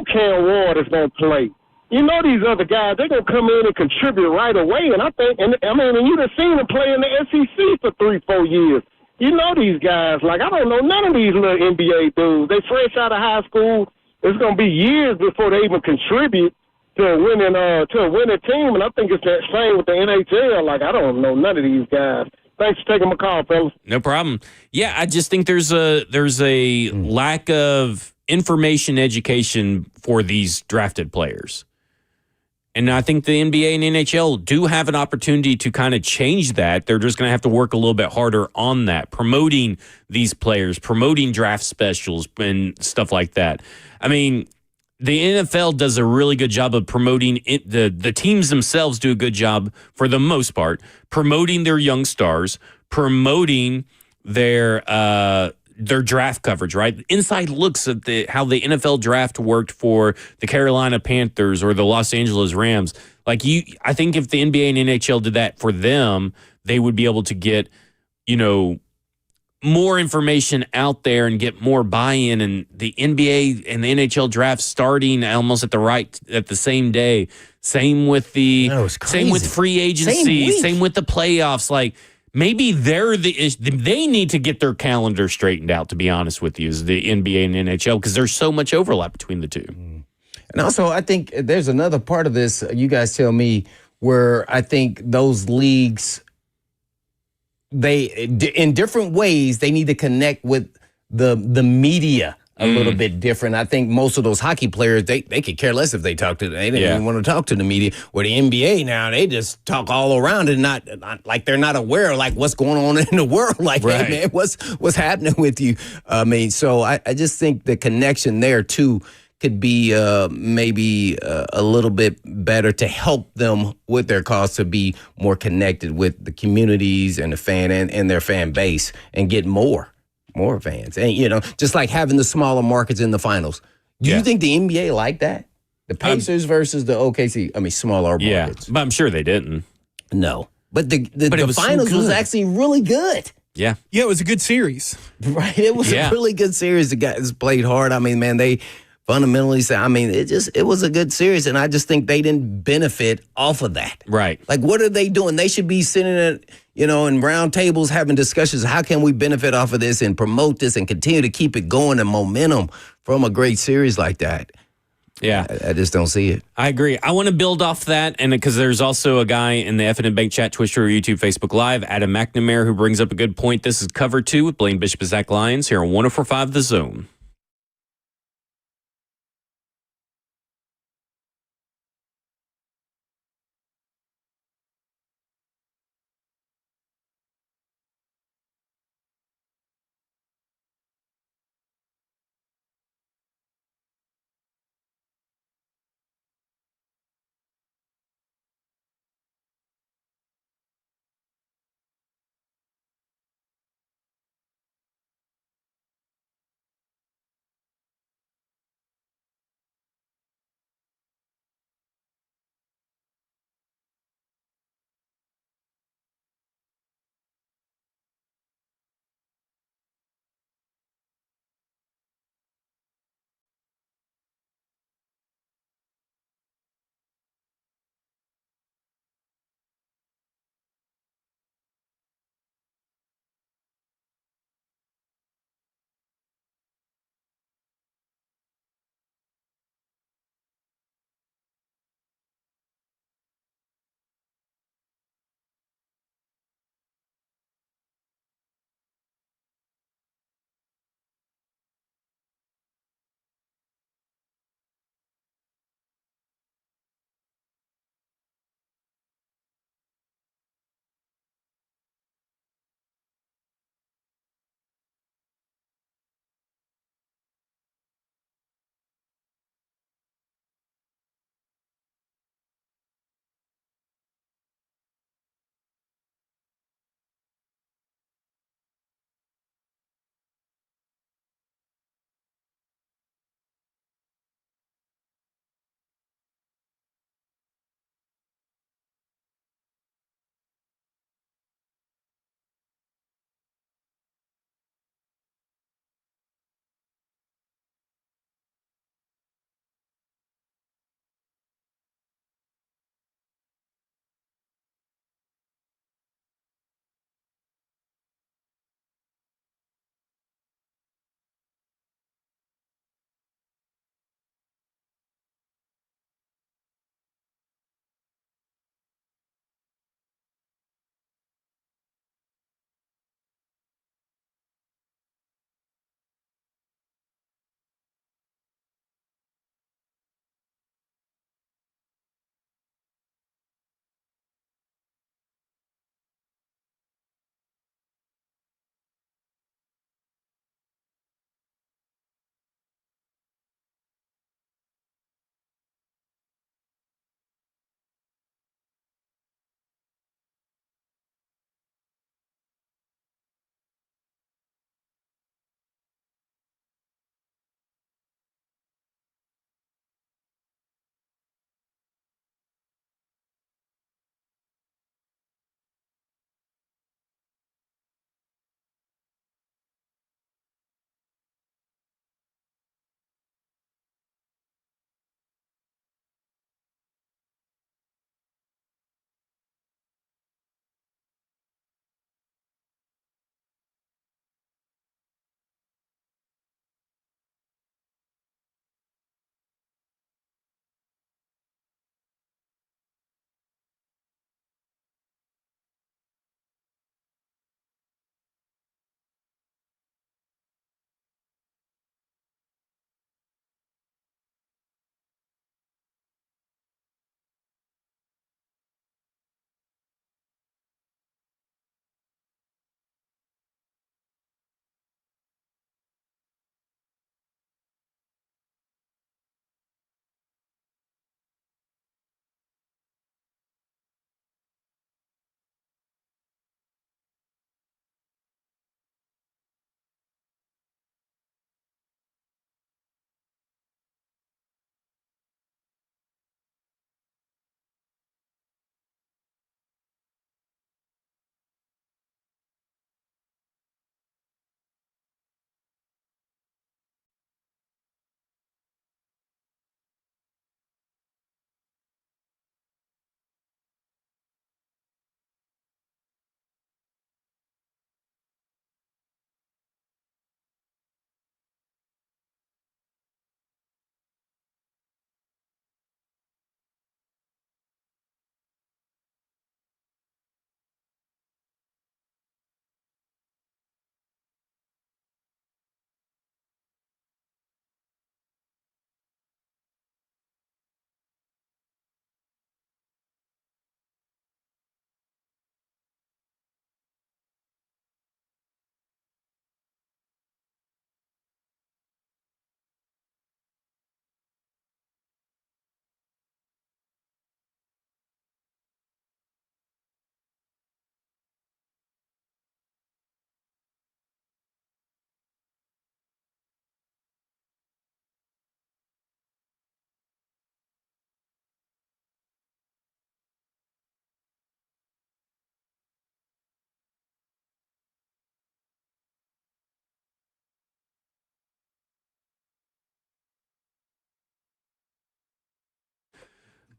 D: Cam Ward is going to play. These other guys, they're going to come in and contribute right away. And I think, and you'd have seen them play in the SEC for 3-4 years. These guys, like, I don't know none of these little NBA dudes. They fresh out of high school. It's going to be years before they even contribute to a winning team, and I think it's that same with the NHL. Like, I don't know none of these guys. Thanks for taking my call, fellas.
B: No problem. Yeah, I just think there's a lack of information education for these drafted players. And I think the NBA and NHL do have an opportunity to kind of change that. They're just going to have to work a little bit harder on that, promoting these players, promoting draft specials and stuff like that. I mean, the NFL does a really good job of promoting it. The teams themselves do a good job, for the most part, promoting their young stars, promoting their draft coverage, right? Inside looks at how the NFL draft worked for the Carolina Panthers or the Los Angeles Rams. I think if the NBA and NHL did that for them, they would be able to get, more information out there and get more buy-in, and the NBA and the NHL draft starting almost at the same day. Same with same with free agency, same with the playoffs. Like, maybe they need to get their calendar straightened out, to be honest with you, is the NBA and NHL, because there's so much overlap between the two.
C: And also, I think there's another part of this, you guys tell me, where I think those leagues, in different ways, they need to connect with the media a little bit different. I think most of those hockey players, they could care less if they talk to them. They didn't even want to talk to the media. Where the NBA now, they just talk all around and not like they're not aware of like what's going on in the world. Like, hey man, what's happening with you? So I just think the connection there too could be maybe a little bit better to help them with their cause to be more connected with the communities and the fan and their fan base and get more fans. And, just like having the smaller markets in the finals. Do you think the NBA like that? The Pacers versus the OKC, smaller markets.
B: Yeah, but I'm sure they didn't.
C: No. But the finals was actually really good.
B: Yeah.
A: Yeah, it was a good series.
C: Right. It was
B: Yeah.
C: a really good series. The guys played hard. I mean, man, they fundamentally said, I mean, it was a good series. And I just think they didn't benefit off of that.
B: Right.
C: Like, what are they doing? They should be sitting at, in round tables having discussions. How can we benefit off of this and promote this and continue to keep it going and momentum from a great series like that?
B: Yeah.
C: I just don't see it.
B: I agree. I want to build off that, and because there's also a guy in the F&N Bank chat, Twitch, or YouTube, Facebook Live, Adam McNamara, who brings up a good point. This is Cover 2 with Blaine Bishop and Zach Lyons here on 104.5 The Zone.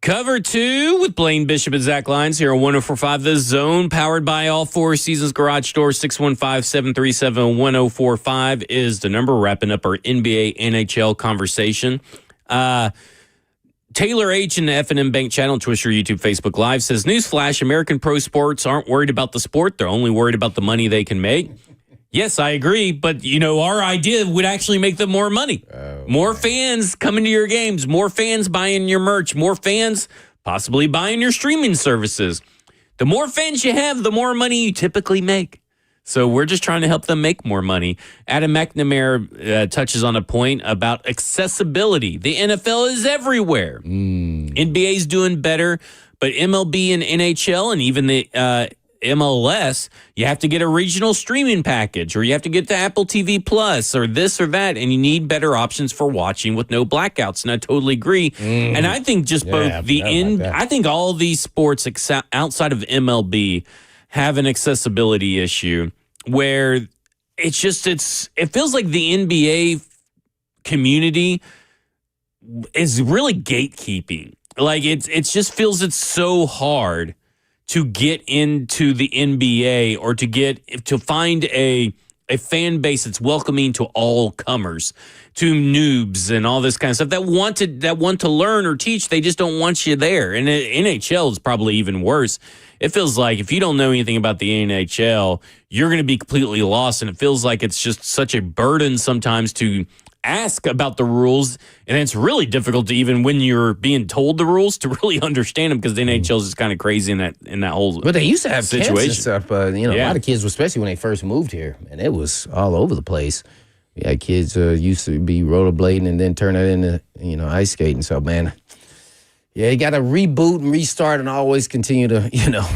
B: Cover 2 with Blaine Bishop and Zach Lyons here on 104.5 The Zone, powered by All Four Seasons Garage Door. 615-737-1045 is the number, wrapping up our NBA NHL conversation. Taylor H in the F&M Bank channel, Twitter, YouTube, Facebook Live says, newsflash, American pro sports aren't worried about the sport. They're only worried about the money they can make. Yes, I agree. But, our idea would actually make them more money. More fans coming to your games, more fans buying your merch, more fans possibly buying your streaming services. The more fans you have, the more money you typically make. So we're just trying to help them make more money. Adam McNamara touches on a point about accessibility. The NFL is everywhere. NBA's doing better, but MLB and NHL and even the MLS, you have to get a regional streaming package, or you have to get the Apple TV Plus, or this or that, and you need better options for watching with no blackouts. And I totally agree. And I think just I think all these sports outside of MLB have an accessibility issue where it feels like the NBA community is really gatekeeping. Like it just feels it's so hard to get into the NBA or to find a fan base that's welcoming to all comers, to noobs and all this kind of stuff that want to learn or teach. They just don't want you there. And NHL is probably even worse. It feels like if you don't know anything about the NHL, you're going to be completely lost. And it feels like it's just such a burden sometimes to ask about the rules, and it's really difficult to, even when you're being told the rules, to really understand them, because the NHL is just kind of crazy in that whole.
C: But they used to have
B: situation
C: and stuff. A lot of kids, especially when they first moved here, and it was all over the place. Yeah, kids used to be rollerblading and then turn it into ice skating. So man, yeah, you got to reboot and restart and always continue to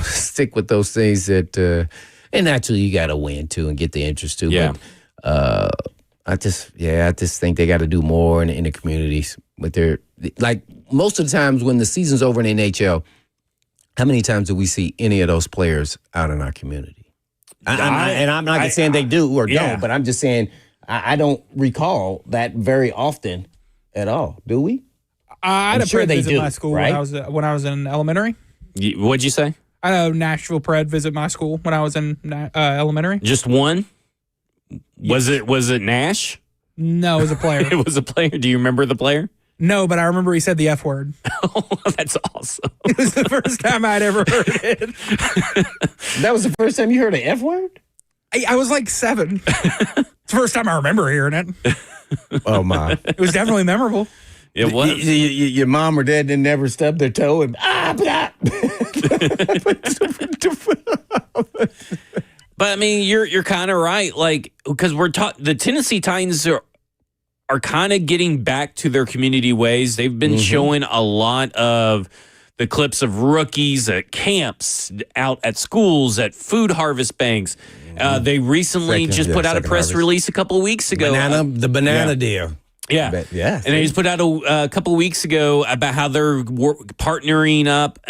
C: stick with those things that, and naturally you got to win too and get the interest too.
B: Yeah.
C: But, I just think they got to do more in the communities. But they're like most of the times when the season's over in the NHL, how many times do we see any of those players out in our community? I'm not saying they do or don't, but I'm just saying I don't recall that very often at all. Do we?
A: I had a
C: sure
A: pred
C: they
A: visit
C: do,
A: my school
C: right?
A: when I was in elementary.
B: What'd you say?
A: I had a Nashville pred visit my school when I was in elementary.
B: Just one? Was it Nash?
A: No, it was a player.
B: It was a player. Do you remember the player?
A: No, but I remember he said the F word.
B: Oh, that's awesome.
A: It was the first time I'd ever heard it.
C: That was the first time you heard an F word?
A: I was like 7. It's the first time I remember hearing it.
C: Oh, my.
A: It was definitely memorable.
B: It was.
C: Your mom or dad didn't never stub their toe and
B: But I mean, you're kind of right. Like, because the Tennessee Titans are kind of getting back to their community ways. They've been showing a lot of the clips of rookies at camps, out at schools, at food harvest banks. They recently put out a press release a couple of weeks ago.
C: The banana deal.
B: Yeah.
C: Yeah.
B: And they just put out a couple of weeks ago about how they're partnering up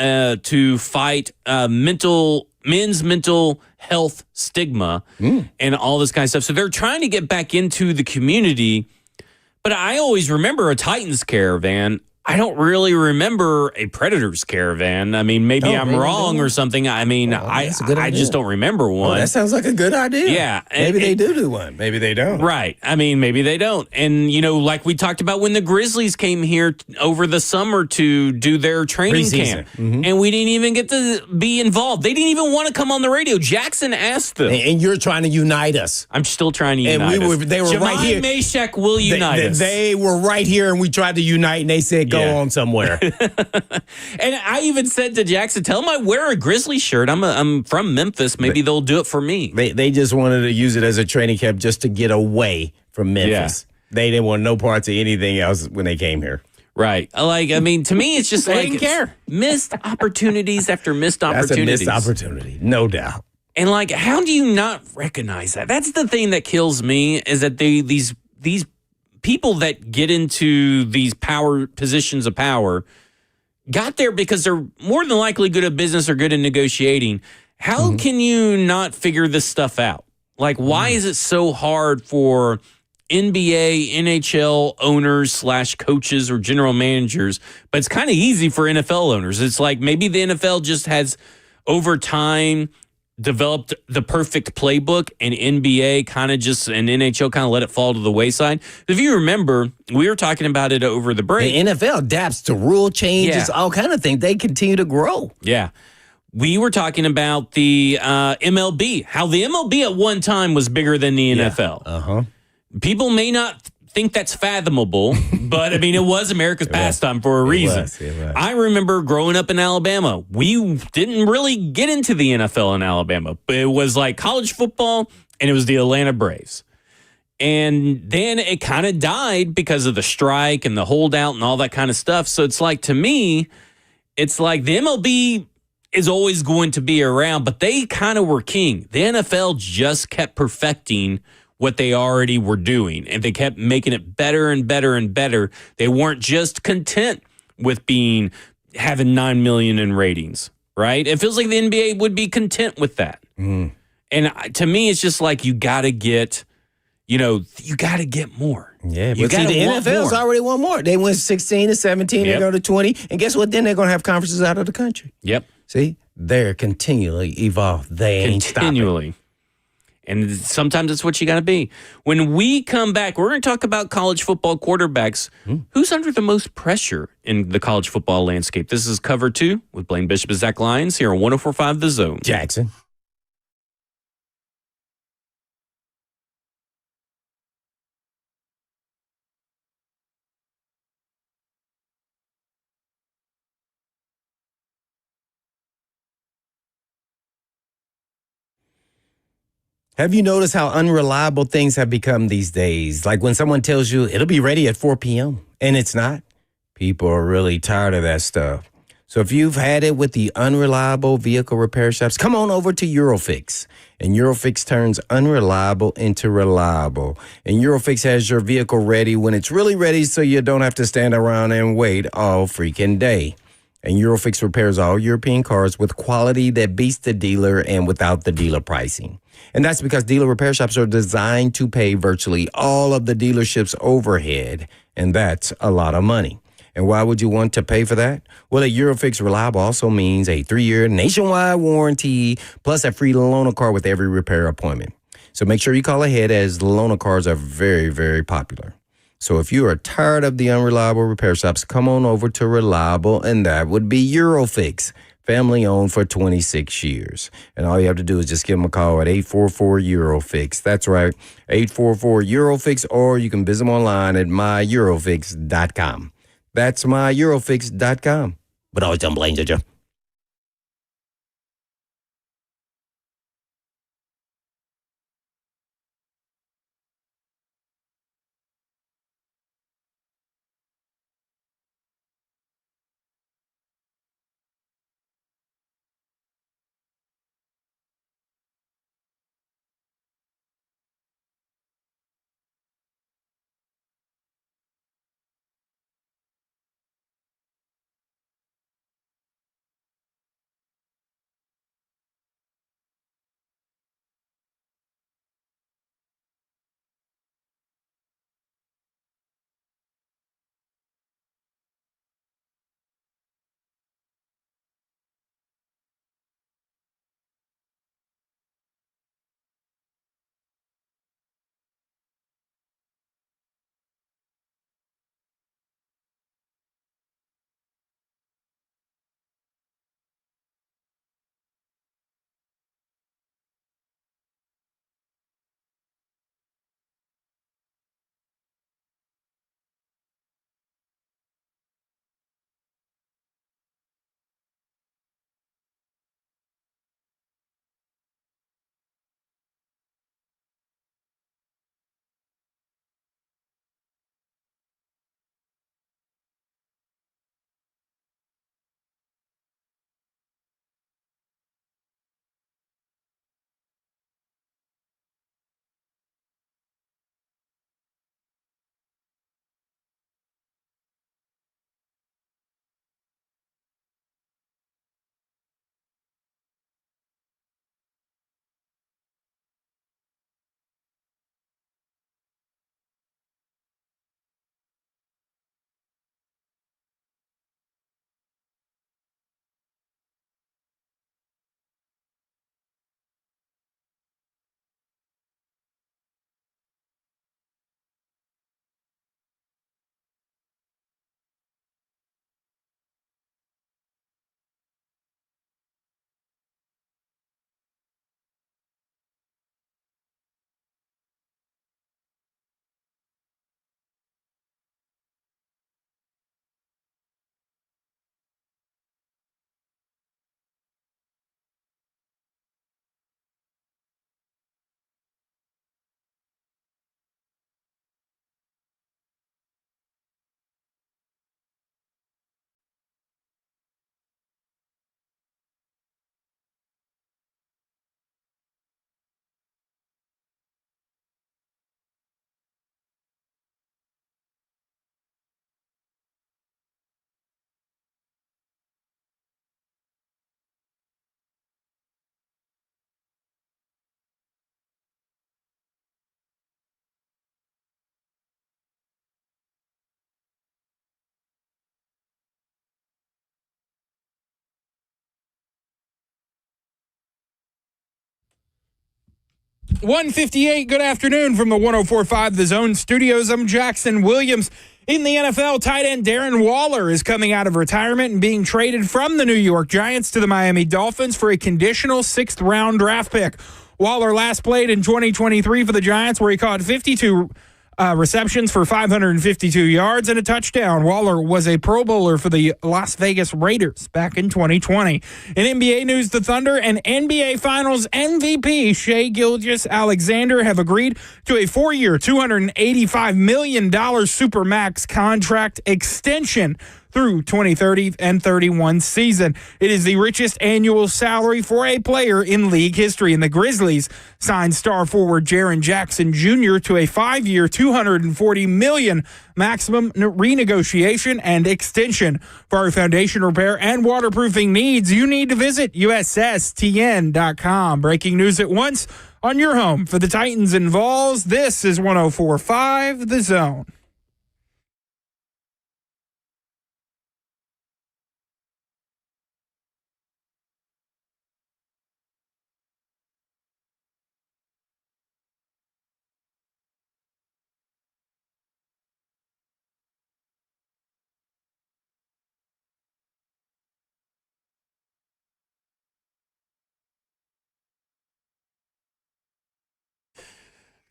B: to fight men's mental health stigma and all this kind of stuff. So they're trying to get back into the community. But I always remember a Titans caravan. I don't really remember a Predators caravan. I mean, maybe I'm wrong or something. I mean, I just don't remember one.
C: That sounds like a good idea.
B: Yeah.
C: Maybe they do one. Maybe they don't.
B: Right. I mean, maybe they don't. And, like we talked about when the Grizzlies came here over the summer to do their training camp. And we didn't even get to be involved. They didn't even want to come on the radio. Jackson asked them.
C: And you're trying to unite us.
B: I'm still trying to unite us.
C: They were right here.
B: Meshack will unite us.
C: They were right here, and we tried to unite, and they said, go on somewhere.
B: And I even said to Jackson, tell him I wear a Grizzly shirt. I'm from Memphis. Maybe they'll do it for me.
C: They just wanted to use it as a training camp just to get away from Memphis. Yeah. They didn't want no parts of anything else when they came here.
B: Right. To me, it's just
A: they didn't care.
B: Missed opportunities after missed opportunities.
C: That's a missed opportunity, no doubt.
B: And how do you not recognize that? That's the thing that kills me, is that these people that get into these positions of power got there because they're more than likely good at business or good at negotiating. How can you not figure this stuff out? Why is it so hard for NBA, NHL owners / coaches or general managers, but it's kind of easy for NFL owners. It's like maybe the NFL just has over time developed the perfect playbook, and NBA kind of just and NHL kind of let it fall to the wayside. If you remember, we were talking about it over the break.
C: The NFL adapts to rule changes,
B: Yeah.
C: all kind of things. They continue to grow.
B: Yeah. We were talking about the MLB, how the MLB at one time was bigger than the NFL.
C: Uh-huh.
B: People may not think that's fathomable, but I mean, it was America's pastime for a reason.
C: It was.
B: I remember growing up in Alabama, we didn't really get into the NFL in Alabama, but it was like college football and it was the Atlanta Braves. And then it kind of died because of the strike and the holdout and all that kind of stuff. So it's like, to me, it's like the MLB is always going to be around, but they kind of were king. The NFL just kept perfecting what they already were doing, and they kept making it better and better and better. They weren't just content with having 9 million in ratings, right? It feels like the NBA would be content with that. And to me, it's just like you got to get more.
C: Yeah,
B: You
C: but see,
B: gotta
C: the
B: want
C: NFL's
B: more.
C: already won more. They win 16 to 17,
B: Yep.
C: they go to 20. And guess what? Then they're going to have conferences out of the country.
B: Yep.
C: See? They're continually evolved. They ain't stopping.
B: Continually. And sometimes it's what you got to be. When we come back, we're going to talk about college football quarterbacks. Who's under the most pressure in the college football landscape? This is Cover 2 with Blaine Bishop and Zach Lyons here on 104.5 The Zone.
C: Jackson. Have you noticed how unreliable things have become these days? Like when someone tells you it'll be ready at 4 p.m. and it's not. People are really tired of that stuff. So if you've had it with the unreliable vehicle repair shops, come on over to Eurofix. And Eurofix turns unreliable into reliable. And Eurofix has your vehicle ready when it's really ready, so you don't have to stand around and wait all freaking day. And Eurofix repairs all European cars with quality that beats the dealer and without the dealer pricing. And that's because dealer repair shops are designed to pay virtually all of the dealership's overhead. And that's a lot of money. And why would you want to pay for that? Well, at Eurofix, reliable also means a 3-year nationwide warranty plus a free loaner car with every repair appointment. So make sure you call ahead, as loaner cars are very, very popular. So if you are tired of the unreliable repair shops, come on over to Reliable, and that would be Eurofix, family owned for 26 years. And all you have to do is just give them a call at 844-EUROFIX. That's right, 844-EUROFIX, or you can visit them online at myEurofix.com. That's myEurofix.com. But always don't blame you.
A: 1:58. Good afternoon from the 104.5 The Zone Studios. I'm Jackson Williams. In the NFL, tight end Darren Waller is coming out of retirement and being traded from the New York Giants to the Miami Dolphins for a conditional 6th-round draft pick. Waller last played in 2023 for the Giants, where he caught 52 receptions for 552 yards and a touchdown. Waller was a Pro Bowler for the Las Vegas Raiders back in 2020. In NBA news, the Thunder and NBA Finals MVP Shai Gilgeous-Alexander have agreed to a 4-year, $285 million Supermax contract extension through 2030 and 31 season. It is the richest annual salary for a player in league history. And the Grizzlies signed star forward Jaren Jackson Jr. to a 5-year, $240 million maximum renegotiation and extension. For our foundation repair and waterproofing needs, you need to visit USSTN.com. Breaking news at once on your home for the Titans and Vols. This is 104.5 The Zone.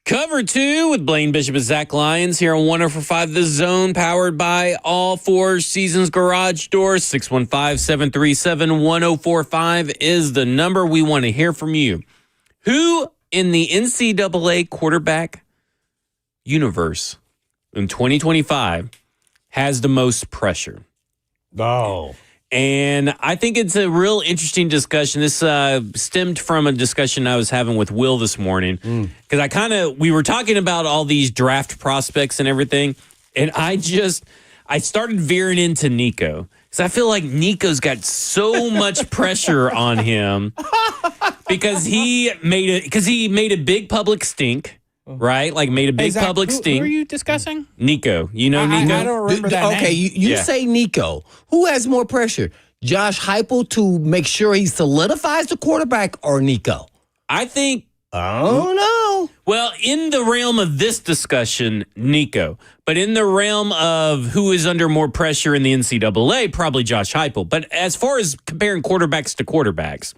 B: Cover 2 with Blaine Bishop and Zach Lyons here on 104.5 The Zone, powered by All Four Seasons Garage Doors. 615-737-1045 is the number. We want to hear from you. Who in the NCAA quarterback universe in 2025 has the most pressure?
C: Oh.
B: And I think it's a real interesting discussion. This stemmed from a discussion I was having with Will this morning. Because we were talking about all these draft prospects and everything. And I started veering into Nico. Because I feel like Nico's got so much pressure on him. Because he made a big public stink. Right? Like made a big public stink.
A: Who are you discussing?
B: Nico. You know Nico?
A: I don't remember that
C: Okay,
A: name.
C: you say Nico. Who has more pressure? Josh Heupel to make sure he solidifies the quarterback or Nico?
B: I think...
C: Oh, no.
B: Well, in the realm of this discussion, Nico. But in the realm of who is under more pressure in the NCAA, probably Josh Heupel. But as far as comparing quarterbacks to quarterbacks,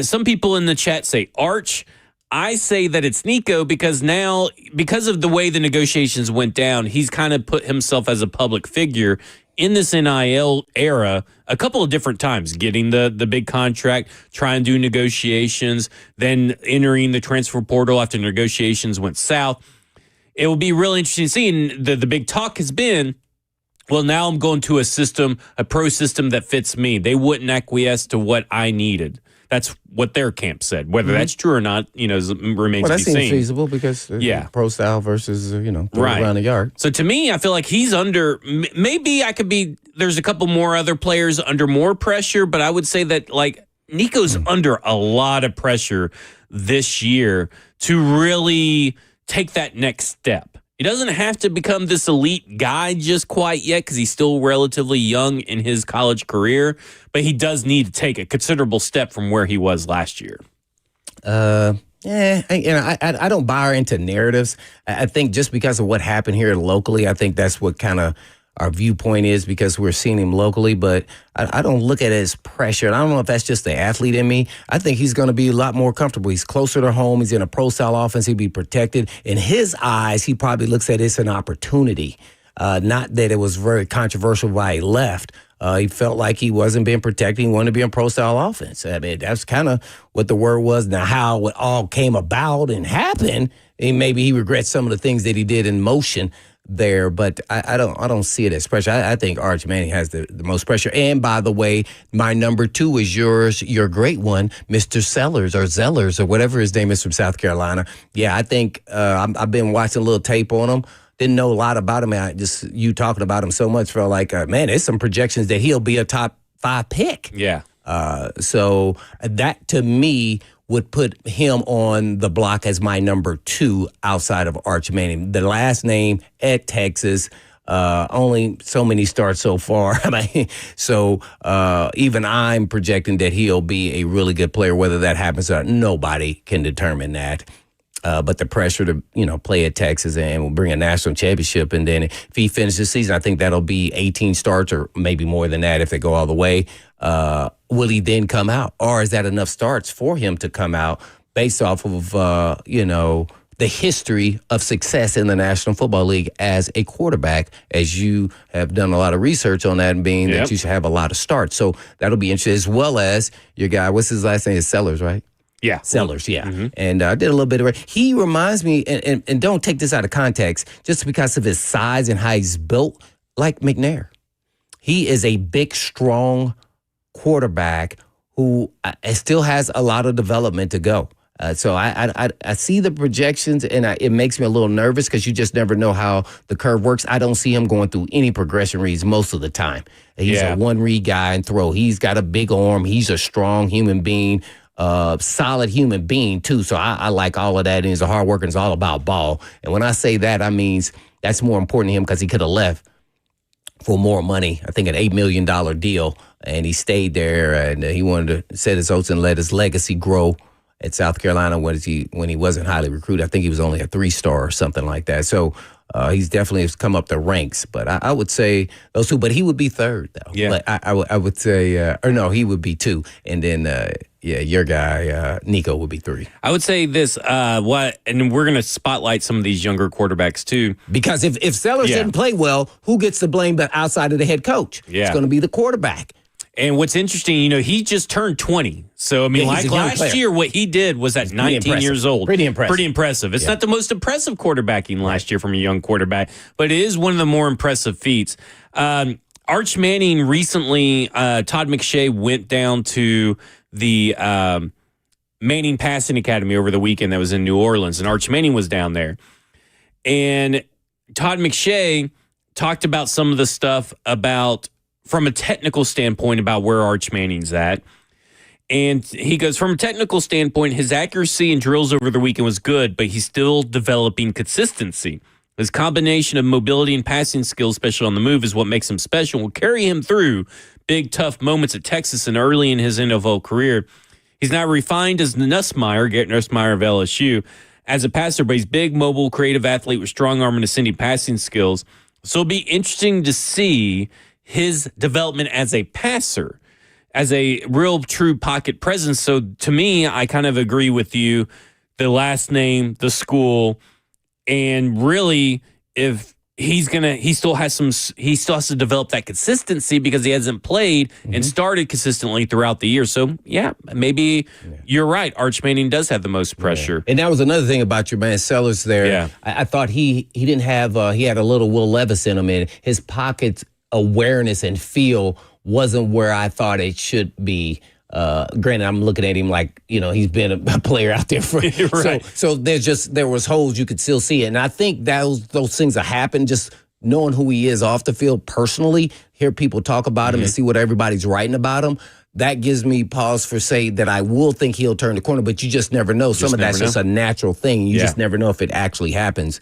B: some people in the chat say Arch. I say that it's Nico because now, because of the way the negotiations went down, he's kind of put himself as a public figure in this NIL era a couple of different times, getting the big contract, trying to do negotiations, then entering the transfer portal after negotiations went south. It will be really interesting to see. And the big talk has been, well, now I'm going to a pro system that fits me. They wouldn't acquiesce to what I needed. That's what their camp said. Whether that's true or not, remains to be seen.
C: Well, that seems feasible because pro style versus,
B: right
C: around the yard.
B: So to me, I feel like he's under, maybe there's a couple more other players under more pressure, but I would say that like Nico's under a lot of pressure this year to really take that next step. He doesn't have to become this elite guy just quite yet because he's still relatively young in his college career, but he does need to take a considerable step from where he was last year.
C: I don't buy into narratives. I think just because of what happened here locally, I think that's what kind of our viewpoint is because we're seeing him locally, but I don't look at it as pressure. And I don't know if that's just the athlete in me. I think he's going to be a lot more comfortable. He's closer to home. He's in a pro-style offense. He'll be protected. In his eyes, he probably looks at it as an opportunity. Not that it was very controversial why he left. He felt like he wasn't being protected. He wanted to be in pro-style offense. I mean, that's kind of what the word was. Now, how it all came about and happened, and maybe he regrets some of the things that he did in motion there, but I don't see it as pressure. I think Arch Manning has the most pressure. And by the way, my number 2 is your great one, Mr. Zellers or whatever his name is from South Carolina. Yeah, I think I've been watching a little tape on him. Didn't know a lot about him. You talking about him so much felt like, man, there's some projections that he'll be a top 5 pick.
B: Yeah.
C: So that to me would put him on the block as my number 2 outside of Arch Manning. The last name at Texas, only so many starts so far. So even I'm projecting that he'll be a really good player. Whether that happens or not, nobody can determine that. But the pressure to, play at Texas and will bring a national championship. And then if he finishes the season, I think that'll be 18 starts or maybe more than that if they go all the way. Will he then come out? Or is that enough starts for him to come out based off of, the history of success in the National Football League as a quarterback, as you have done a lot of research on that, and being that you should have a lot of starts. So that'll be interesting, as well as your guy, what's his last name? Is Sellers, right?
B: Yeah.
C: Sellers, yeah. And I did a little bit of it. He reminds me, and don't take this out of context, just because of his size and how he's built, like McNair. He is a big, strong quarterback who still has a lot of development to go. So I see the projections, and it makes me a little nervous because you just never know how the curve works. I don't see him going through any progression reads most of the time. He's a one-read guy and throw. He's got a big arm. He's a strong human being. Solid human being, too. So I like all of that. And he's a hard worker. And it's all about ball. And when I say that, I mean that's more important to him because he could have left for more money. I think an $8 million deal. And he stayed there and he wanted to set his oats and let his legacy grow at South Carolina when he wasn't highly recruited. I think he was only a 3-star or something like that. So he's definitely come up the ranks. But I would say those two. But he would be third, though.
B: Yeah.
C: But I would say, or no, he would be 2. And then, your guy, Nico, would be 3.
B: I would say this, and we're going to spotlight some of these younger quarterbacks, too.
C: Because if Sellers didn't play well, who gets the blame but outside of the head coach?
B: Yeah.
C: It's going to be the quarterback.
B: And what's interesting, he just turned 20. So, I mean, like last year, what he did was at 19 years old.
C: Pretty impressive.
B: It's not the most impressive quarterbacking last year from a young quarterback, but it is one of the more impressive feats. Arch Manning recently, Todd McShay went down to the Manning Passing Academy over the weekend that was in New Orleans, and Arch Manning was down there. And Todd McShay talked about some of the stuff from a technical standpoint about where Arch Manning's at. And he goes, from a technical standpoint, his accuracy and drills over the weekend was good, but he's still developing consistency. His combination of mobility and passing skills, especially on the move, is what makes him special. Will carry him through big, tough moments at Texas and early in his NFL career. He's not refined as Garrett Nussmeier of LSU, as a passer, but he's big, mobile, creative athlete with strong arm and ascending passing skills. So it'll be interesting to see his development as a passer, as a real true pocket presence. So to me, I kind of agree with you. The last name, the school, and really, if he still has to develop that consistency because he hasn't played and started consistently throughout the year. So maybe you're right. Arch Manning does have the most pressure.
C: And that was another thing about your man Sellers there.
B: Yeah.
C: I thought he didn't have he had a little Will Levis in him, and his pocket awareness and feel wasn't where I thought it should be. Granted, I'm looking at him like, he's been a player out there for
B: right.
C: So there was holes you could still see it. And I think those things that happen, just knowing who he is off the field personally, hear people talk about him and see what everybody's writing about him. That gives me pause for say that I will think he'll turn the corner, but you just never know. Some of that's just a natural thing. You just never know if it actually happens.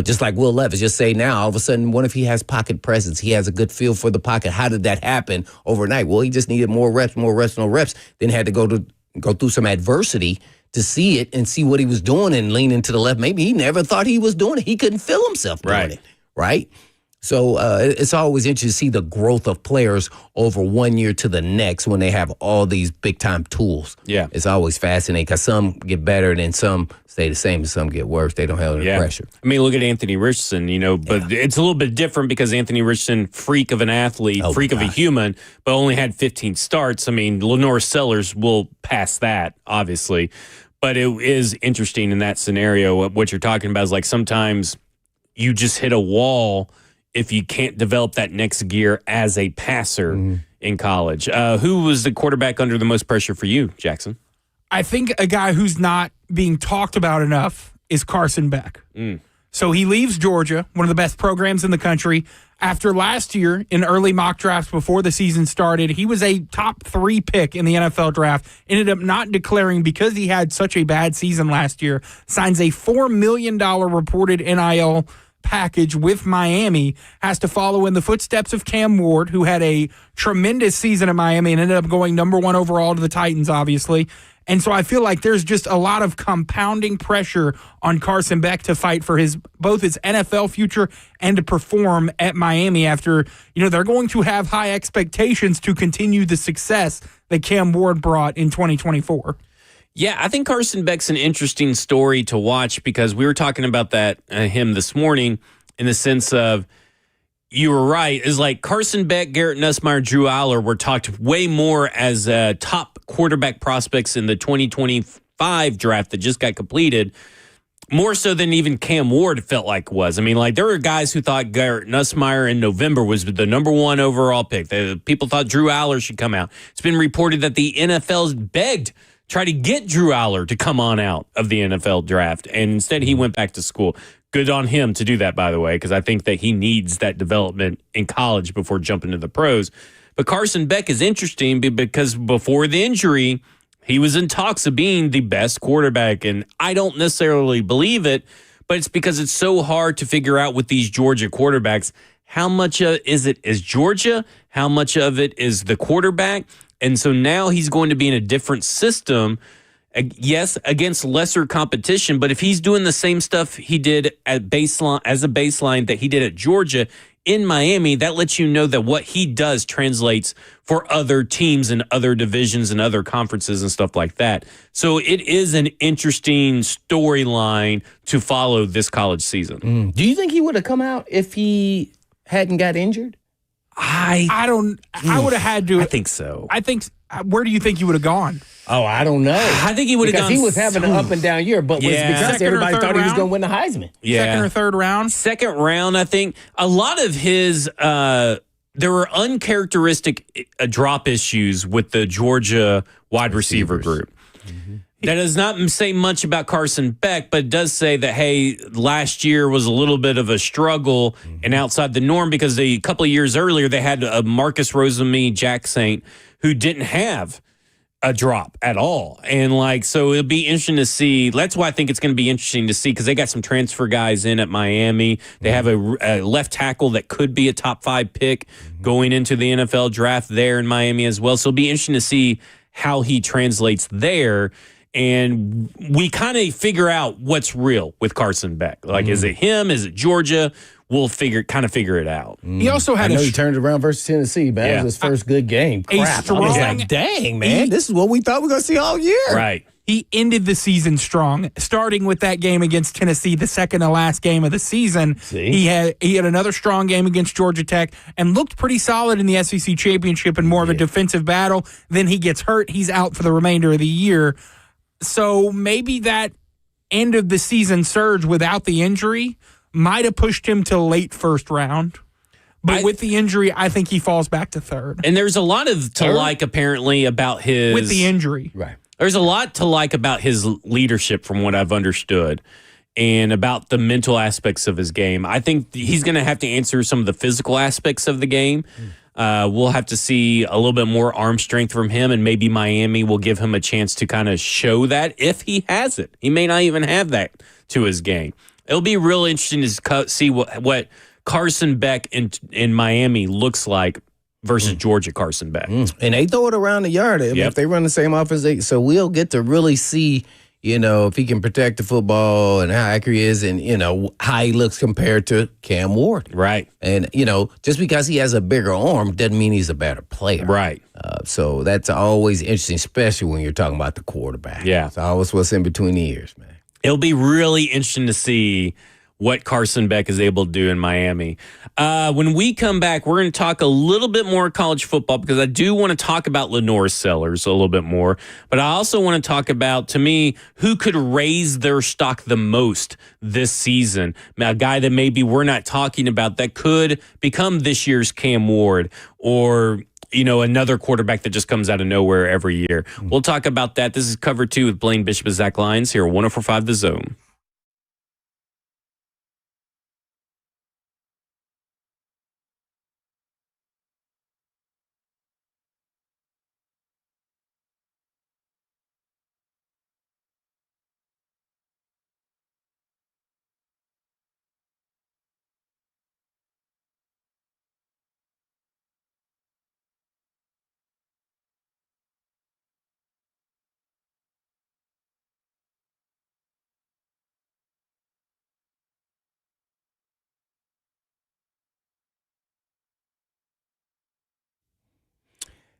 C: Just like Will Levis, just say now, all of a sudden, what if he has pocket presence? He has a good feel for the pocket. How did that happen overnight? Well, he just needed more reps, then had to go through some adversity to see it and see what he was doing and lean into the left. Maybe he never thought he was doing it. He couldn't feel himself doing it, right? So it's always interesting to see the growth of players over one year to the next when they have all these big-time tools.
B: Yeah.
C: It's always fascinating because some get better and then some stay the same and some get worse. They don't have any pressure.
B: I mean, look at Anthony Richardson, but it's a little bit different because Anthony Richardson, freak of an athlete, of a human, but only had 15 starts. I mean, Lenore Sellers will pass that, obviously. But it is interesting in that scenario. What you're talking about is like sometimes you just hit a wall if you can't develop that next gear as a passer in college. Who was the quarterback under the most pressure for you, Jackson?
A: I think a guy who's not being talked about enough is Carson Beck. So he leaves Georgia, one of the best programs in the country. After last year, in early mock drafts before the season started, he was a top 3 pick in the NFL draft. Ended up not declaring because he had such a bad season last year. Signs a $4 million reported NIL package with Miami, has to follow in the footsteps of Cam Ward, who had a tremendous season at Miami and ended up going number 1 overall to the Titans, obviously. And so I feel like there's just a lot of compounding pressure on Carson Beck to fight for both his NFL future and to perform at Miami after, they're going to have high expectations to continue the success that Cam Ward brought in 2024.
B: Yeah, I think Carson Beck's an interesting story to watch because we were talking about him this morning in the sense of, you were right, is like Carson Beck, Garrett Nussmeier, Drew Aller were talked way more as top quarterback prospects in the 2025 draft that just got completed, more so than even Cam Ward felt like was. I mean, like there were guys who thought Garrett Nussmeier in November was the number 1 overall pick. People thought Drew Aller should come out. It's been reported that the NFL's tried to get Drew Aller to come on out of the NFL draft, and instead he went back to school. Good on him to do that, by the way, because I think that he needs that development in college before jumping to the pros. But Carson Beck is interesting because before the injury, he was in talks of being the best quarterback, and I don't necessarily believe it, but it's because it's so hard to figure out with these Georgia quarterbacks, how much is it is Georgia, how much of it is the quarterback, and so now he's going to be in a different system. Yes, against lesser competition, but if he's doing the same stuff he did at baseline as a baseline that he did at Georgia in Miami, that lets you know that what he does translates for other teams and other divisions and other conferences and stuff like that. So it is an interesting storyline to follow this college season.
C: Do you think he would have come out if he hadn't got injured?
A: I would have had to.
B: I think so.
A: Where do you think he would have gone?
C: Oh, I don't know.
B: I think he would have gone.
C: Because he was having an up and down year, but was because
A: Second or
C: everybody
A: third
C: thought he was
A: round?
C: going to win the Heisman.
B: Yeah.
A: Second or third round?
B: Second round, I think. A lot of his, there were uncharacteristic drop issues with the Georgia wide receiver group. Mm-hmm. That does not say much about Carson Beck, but it does say that, hey, last year was a little bit of a struggle and outside the norm because a couple of years earlier they had a Marcus Rosemy, Jack Saint, who didn't have a drop at all. And so it'll be interesting to see. That's why I think it's going to be interesting to see because they got some transfer guys in at Miami. They have a left tackle that could be a top 5 pick going into the NFL draft there in Miami as well. So it'll be interesting to see how he translates there. And we kind of figure out what's real with Carson Beck. Is it him? Is it Georgia? We'll figure it out.
A: He also had
C: he turned it around versus Tennessee, man. That was his first good game. Crap. I was like, dang, man, this is what we thought we were going to see all year.
B: Right.
A: He ended the season strong, starting with that game against Tennessee, the second to last game of the season. He had another strong game against Georgia Tech and looked pretty solid in the SEC championship in more of a defensive battle. Then he gets hurt. He's out for the remainder of the year. So maybe that end of the season surge without the injury might have pushed him to late first round. But with the injury, I think he falls back to third.
B: And there's a lot like apparently about his...
A: With the injury.
C: Right.
B: There's a lot to like about his leadership from what I've understood and about the mental aspects of his game. I think he's going to have to answer some of the physical aspects of the game. We'll have to see a little bit more arm strength from him, and maybe Miami will give him a chance to kind of show that if he has it. He may not even have that to his game. It'll be real interesting to see what Carson Beck in Miami looks like versus Georgia Carson Beck.
C: And they throw it around the yard. If they run the same offense, so we'll get to really see, if he can protect the football and how accurate he is and, how he looks compared to Cam Ward.
B: Right.
C: And, just because he has a bigger arm doesn't mean he's a better player.
B: Right.
C: So that's always interesting, especially when you're talking about the quarterback.
B: Yeah.
C: It's always what's in between the ears, man.
B: It'll be really interesting to see what Carson Beck is able to do in Miami. When we come back, we're going to talk a little bit more college football because I do want to talk about Lenore Sellers a little bit more. But I also want to talk about, to me, who could raise their stock the most this season. A guy that maybe we're not talking about that could become this year's Cam Ward or another quarterback that just comes out of nowhere every year. We'll talk about that. This is Cover 2 with Blaine Bishop and Zach Lyons here, 104.5 The Zone.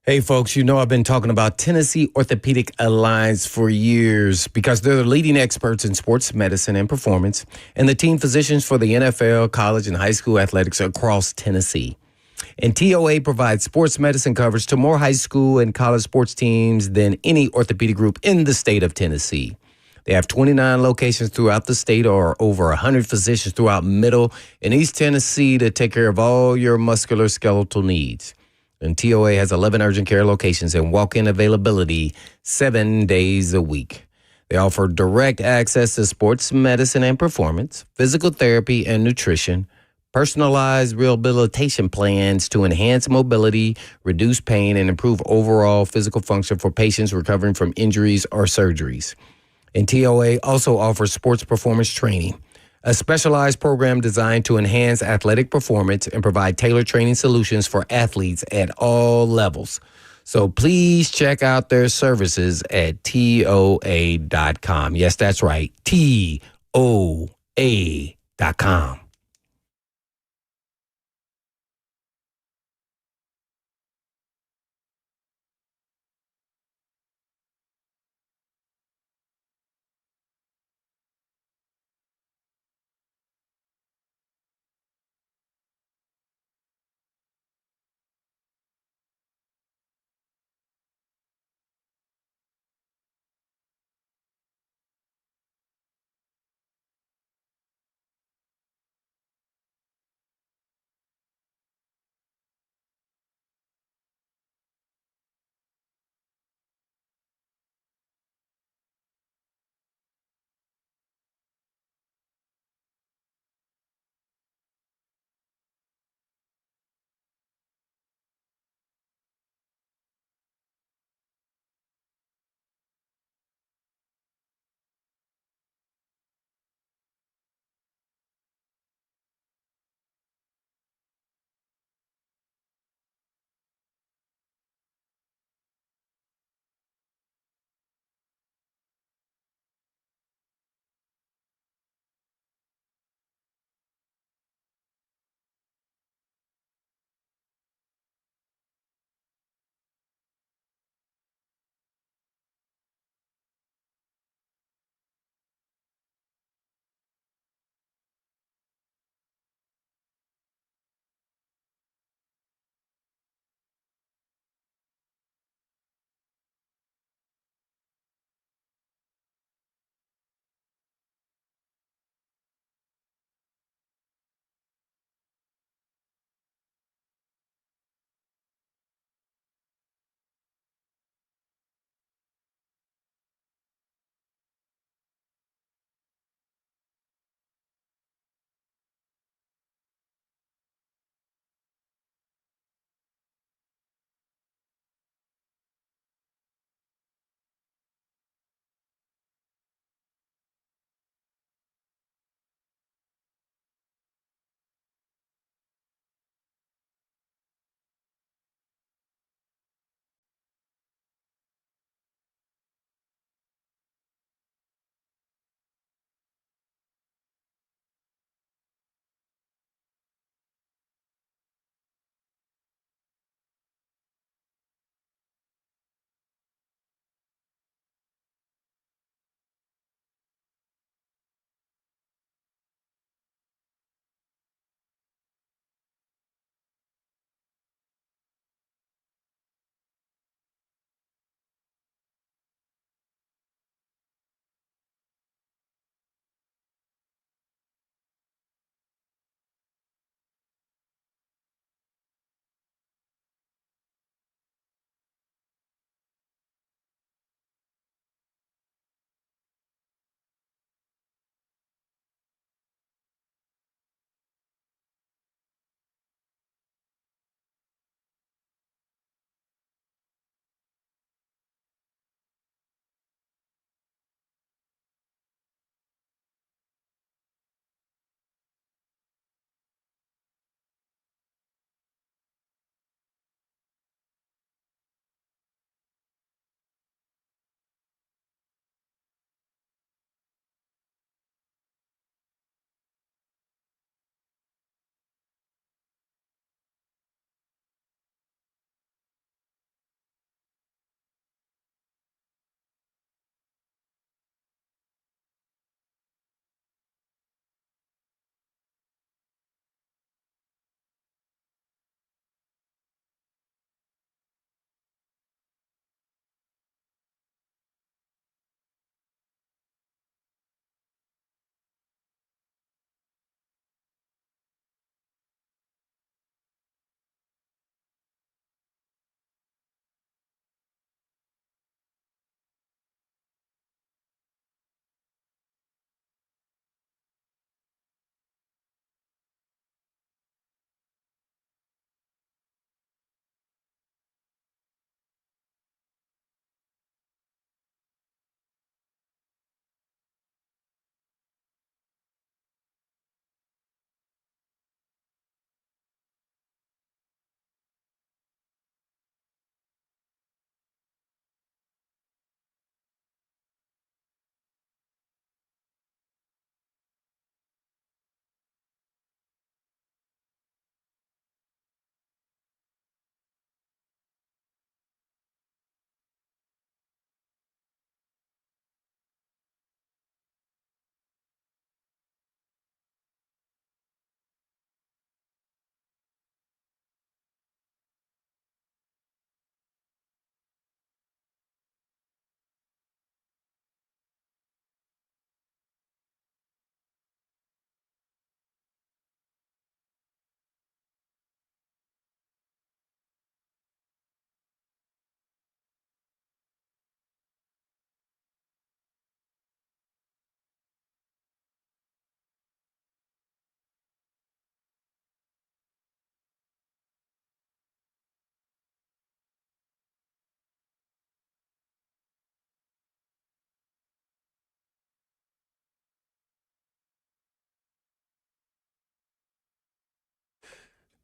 C: Hey, folks, you know I've been talking about Tennessee Orthopedic Alliance for years because they're the leading experts in sports medicine and performance and the team physicians for the NFL, college, and high school athletics across Tennessee. And TOA provides sports medicine coverage to more high school and college sports teams than any orthopedic group in the state of Tennessee. They have 29 locations throughout the state or over 100 physicians throughout Middle and East Tennessee to take care of all your musculoskeletal needs. And TOA has 11 urgent care locations and walk-in availability 7 days a week. They offer direct access to sports medicine and performance, physical therapy and nutrition, personalized rehabilitation plans to enhance mobility, reduce pain, and improve overall physical function for patients recovering from injuries or surgeries. And TOA also offers sports performance training, a specialized program designed to enhance athletic performance and provide tailored training solutions for athletes at all levels. So please check out their services at TOA.com. Yes, that's right, TOA.com.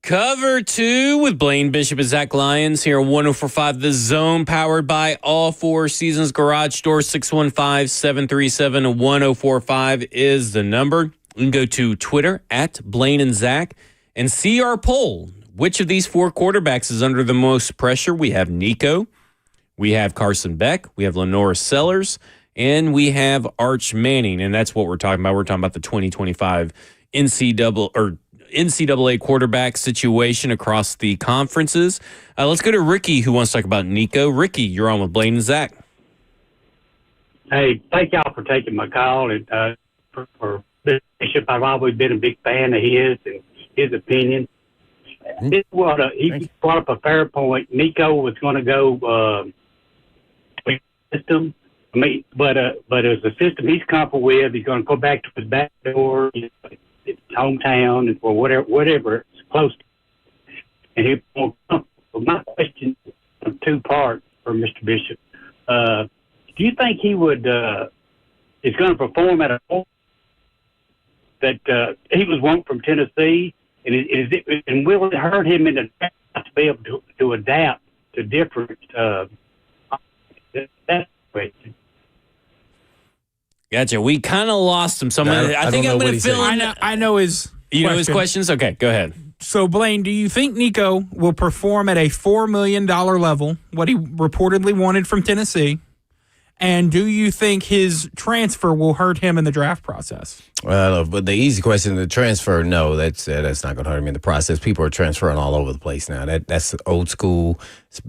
B: Cover 2 with Blaine Bishop and Zach Lyons here on 104.5 The Zone, powered by All Four Seasons Garage Door. 615-737-1045 is the number. You can go to Twitter at Blaine and Zach and see our poll. Which of these 4 quarterbacks is under the most pressure? We have Nico, we have Carson Beck, we have Lenora Sellers, and we have Arch Manning. And that's what we're talking about. We're talking about the 2025 NCAA quarterback situation across the conferences. Let's go to Ricky, who wants to talk about Nico. Ricky, you're on with Blaine and Zach.
E: Hey, thank y'all for taking my call. For Bishop, I've always been a big fan of his and his opinion. He brought up a fair point. Nico was going to go system. But as a system he's comfortable with, he's going to go back to his back door, his hometown, and for whatever it's close to. And he's more comfortable. My question is 2 parts for Mr. Bishop. Do you think he would is going to perform at a point that he was one from Tennessee, and will it hurt him in the draft to be able to adapt to different? That's the question.
B: Gotcha. We kind of lost him. So I think I'm going to fill in.
A: I know his.
B: You know his questions? Okay, go ahead.
A: So, Blaine, do you think Nico will perform at a $4 million level, what he reportedly wanted from Tennessee? And do you think his transfer will hurt him in the draft process?
C: Well, but the easy question, the transfer, no, that's not going to hurt him in the process. People are transferring all over the place now. That's old school.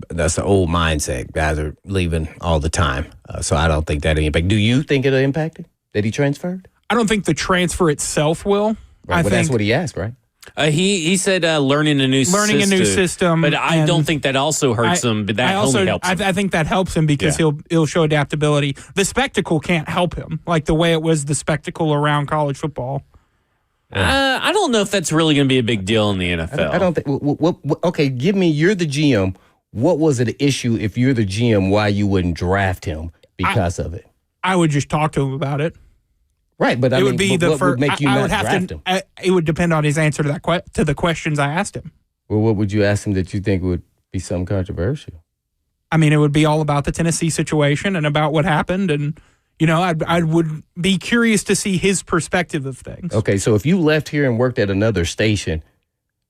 C: That's the old mindset. Guys are leaving all the time. So I don't think that'll impact. Do you think it'll impact it that he transferred?
A: I don't think the transfer itself will.
C: Right, well, that's what he asked, right?
B: He said learning a new system. But I don't think that also hurts him, but that only helps him.
A: I think that helps him because he'll show adaptability. The spectacle can't help him, like the way it was the spectacle around college football.
B: I don't know if that's really going to be a big deal in the NFL.
C: I don't think. Okay, you're the GM. What was it an issue if you're the GM why you wouldn't draft him because of it?
A: I would just talk to him about it.
C: Right, but
A: it would be the
C: what
A: first.
C: would make you not draft him?
A: It would depend on his answer to to the questions I asked him.
C: Well, what would you ask him that you think would be something controversial?
A: I mean, it would be all about the Tennessee situation and about what happened, and I would be curious to see his perspective of things.
C: Okay, so if you left here and worked at another station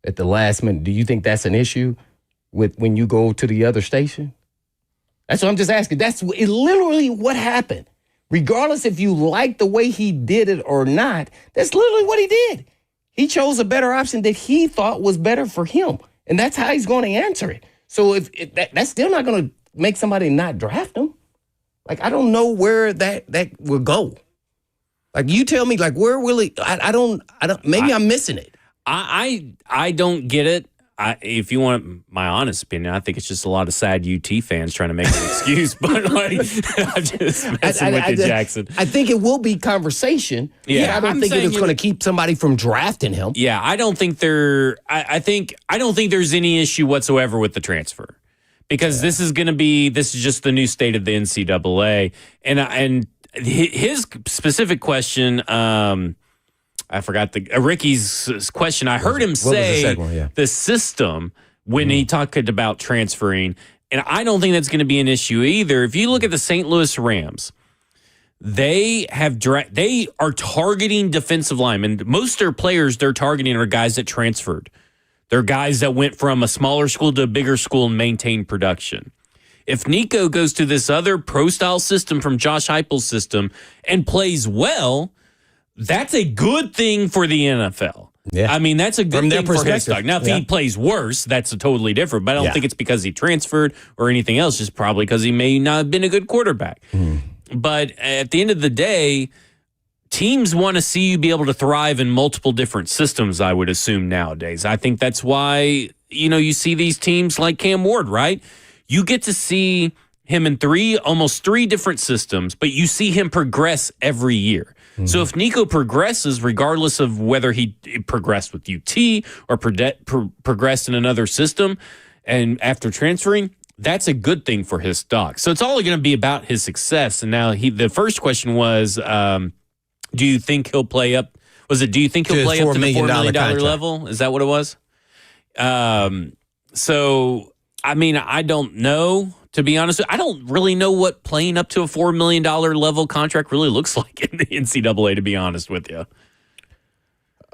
C: at the last minute, do you think that's an issue with when you go to the other station? That's what I'm just asking. That's literally what happened. Regardless if you like the way he did it or not, that's literally what he did. He chose a better option that he thought was better for him, and that's how he's going to answer it. So if that's still not going to make somebody not draft him. Like, I don't know where that will go. Like, you tell me, like, where will he? I don't. Maybe I'm missing it.
B: I don't get it. If you want my honest opinion, I think it's just a lot of sad UT fans trying to make an excuse. But I'm just messing with you, Jackson.
C: I think it will be conversation. Yeah, I don't think it's going to keep somebody from drafting him.
B: Yeah, I don't think I don't think there's any issue whatsoever with the transfer because this is just the new state of the NCAA and his specific question. I forgot Ricky's question. I heard him say the system when he talked about transferring, and I don't think that's going to be an issue either. If you look at the St. Louis Rams, they are targeting defensive linemen. Most of their players they're targeting are guys that transferred. They're guys that went from a smaller school to a bigger school and maintained production. If Nico goes to this other pro-style system from Josh Heupel's system and plays well, that's a good thing for the NFL. Yeah. I mean, that's a good thing for his stock. Now, if he plays worse, that's a totally different. But I don't think it's because he transferred or anything else. Just probably because he may not have been a good quarterback. But at the end of the day, teams want to see you be able to thrive in multiple different systems, I would assume nowadays. I think that's why, you see these teams like Cam Ward, right? You get to see him in almost three different systems, but you see him progress every year. So if Nico progresses, regardless of whether he progressed with UT or progressed in another system, and after transferring, that's a good thing for his stock. So it's all going to be about his success. And now the first question was, do you think he'll play up? Do you think he'll play up to the $4 million level? Is that what it was? So, I mean, I don't know. To be honest, I don't really know what playing up to a $4 million level contract really looks like in the NCAA, to be honest with you.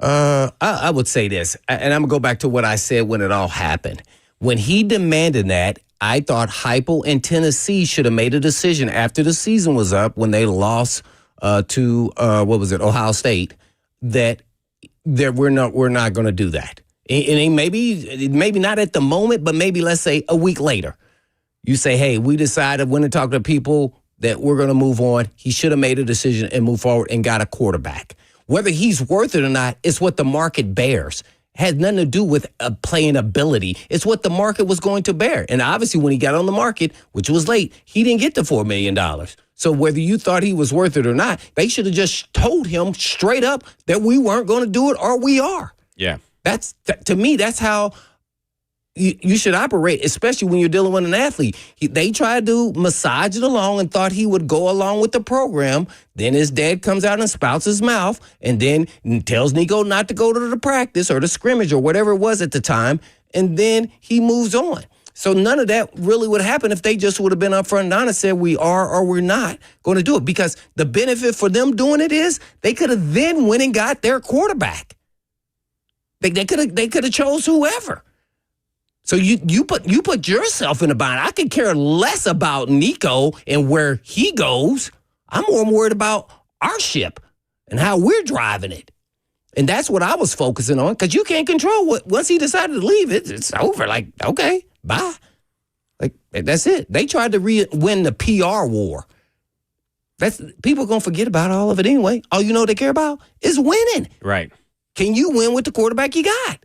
C: I would say this, and I'm going to go back to what I said when it all happened. When he demanded that, I thought Heupel and Tennessee should have made a decision after the season was up when they lost to Ohio State, that we're not going to do that. And maybe not at the moment, but maybe let's say a week later. You say, hey, we decided when to talk to people that we're going to move on. He should have made a decision and moved forward and got a quarterback. Whether he's worth it or not, it's what the market bears. It has nothing to do with playing ability. It's what the market was going to bear. And obviously when he got on the market, which was late, he didn't get the $4 million. So whether you thought he was worth it or not, they should have just told him straight up that we weren't going to do it, or we are.
B: Yeah.
C: To me, that's how you should operate, especially when you're dealing with an athlete. They tried to massage it along and thought he would go along with the program. Then his dad comes out and spouts his mouth and then tells Nico not to go to the practice or the scrimmage or whatever it was at the time. And then he moves on. So none of that really would happen if they just would have been upfront and honest, said we are or we're not going to do it. Because the benefit for them doing it is they could have then went and got their quarterback. They could have chose whoever. So you put yourself in a bind. I could care less about Nico and where he goes. I'm more worried about our ship and how we're driving it. And that's what I was focusing on, because you can't control what. Once he decided to leave, it's over. Like, okay, bye. Like, that's it. They tried to win the PR war. People are going to forget about all of it anyway. All you know they care about is winning.
B: Right.
C: Can you win with the quarterback you got?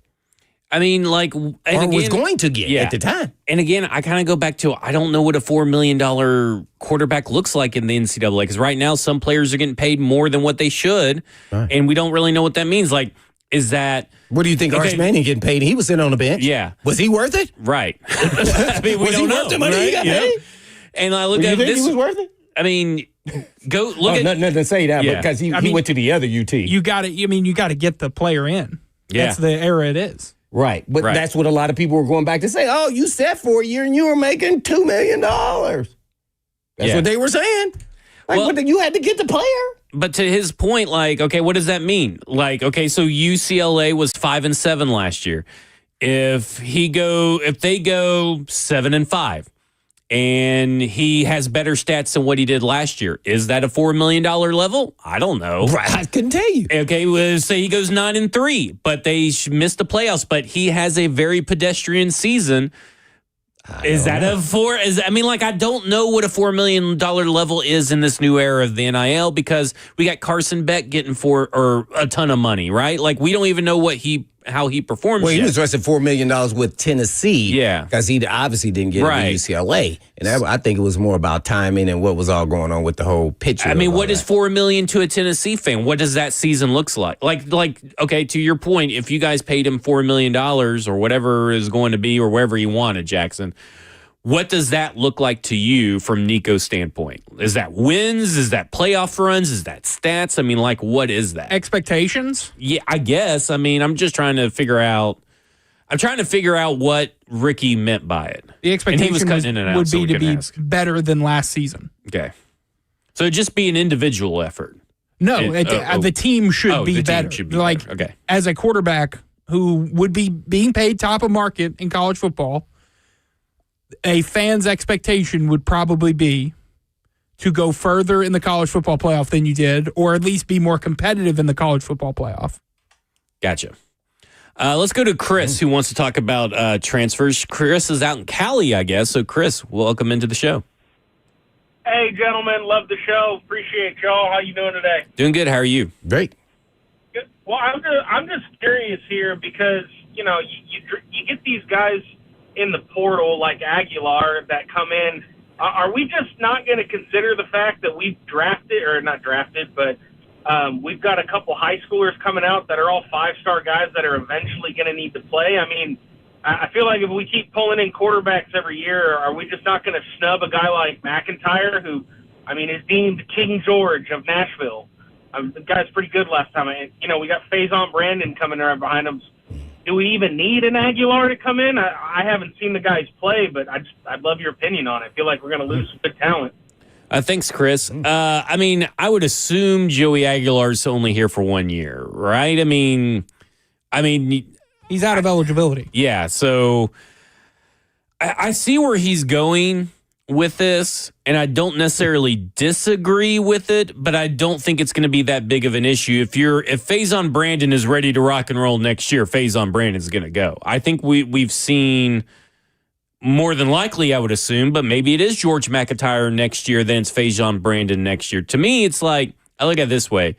B: I mean, like, and
C: or
B: again,
C: was going to get at the time.
B: And again, I kind of go back to, I don't know what a $4 million quarterback looks like in the NCAA, because right now some players are getting paid more than what they should, right. And we don't really know what that means. Like, is that...
C: What do you think Arch Manning getting paid? He was sitting on the bench.
B: Yeah.
C: Was he worth it?
B: Right. I mean,
C: was he worth the money he got paid?
B: And I look at this...
C: he was worth it?
B: I mean... Go look at
C: nothing to say that, because he went to the other UT.
A: You got to get the player in.
B: Yeah.
A: That's the era it is.
C: Right. But that's what a lot of people were going back to say. Oh, you sat for a year and you were making $2 million. That's what they were saying. Like, but you had to get the player.
B: But to his point, like, okay, what does that mean? Like, okay, so UCLA was 5-7 last year. If they go 7-5 and he has better stats than what he did last year, is that a $4 million level? I don't know.
C: Right, I couldn't tell you.
B: Okay, well, say he goes 9-3, but they missed the playoffs, but he has a very pedestrian season. Is that a four? I don't know what a $4 million level is in this new era of the NIL, because we got Carson Beck getting a ton of money, right? Like, we don't even know how he performs.
C: Well, he was arrested $4 million with Tennessee.
B: Yeah.
C: Because he obviously didn't get into UCLA. And I think it was more about timing and what was all going on with the whole picture.
B: I mean, what is $4 million to a Tennessee fan? What does that season looks like? Like, okay, to your point, if you guys paid him $4 million or whatever is going to be, or wherever he wanted, Jackson, what does that look like to you from Nico's standpoint? Is that wins? Is that playoff runs? Is that stats? I mean, like, what is that?
A: Expectations?
B: Yeah, I guess. I mean, I'm just trying to figure out. I'm trying to figure out what Ricky meant by it.
A: The expectation would be to be better than last season.
B: Okay. So it'd just be an individual effort.
A: No, the team should be better.
B: Okay.
A: As a quarterback who would be being paid top of market in college football, a fan's expectation would probably be to go further in the college football playoff than you did, or at least be more competitive in the college football playoff.
B: Gotcha. Let's go to Chris, who wants to talk about transfers. Chris is out in Cali, I guess. So, Chris, welcome into the show.
F: Hey, gentlemen. Love the show. Appreciate y'all. How you doing today?
B: Doing good. How are you?
C: Great.
F: Good. Well, I'm just curious here because, you get these guys in the portal like Aguilar that come in. Are we just not going to consider the fact that we've we've got a couple high schoolers coming out that are all 5-star guys that are eventually going to need to play? I mean, I feel like if we keep pulling in quarterbacks every year, are we just not going to snub a guy like McIntyre, who, I mean, is deemed King George of Nashville? The guy's pretty good last time. We got Faison Brandon coming right behind him. do we even need an Aguilar to come in? I haven't seen the guys play, but I'd love your opinion on it. I feel like we're going to lose some good talent.
B: Thanks, Chris. I mean, I would assume Joey Aguilar's only here for 1 year, right? I mean,
A: He's out of eligibility.
B: yeah. So I see where he's going with this, and I don't necessarily disagree with it, but I don't think it's going to be that big of an issue. If Faison Brandon is ready to rock and roll next year, Faison Brandon's going to go. I think we've seen more than likely, I would assume, but maybe it is George McIntyre next year, then it's Faison Brandon next year. To me, it's like, I look at it this way.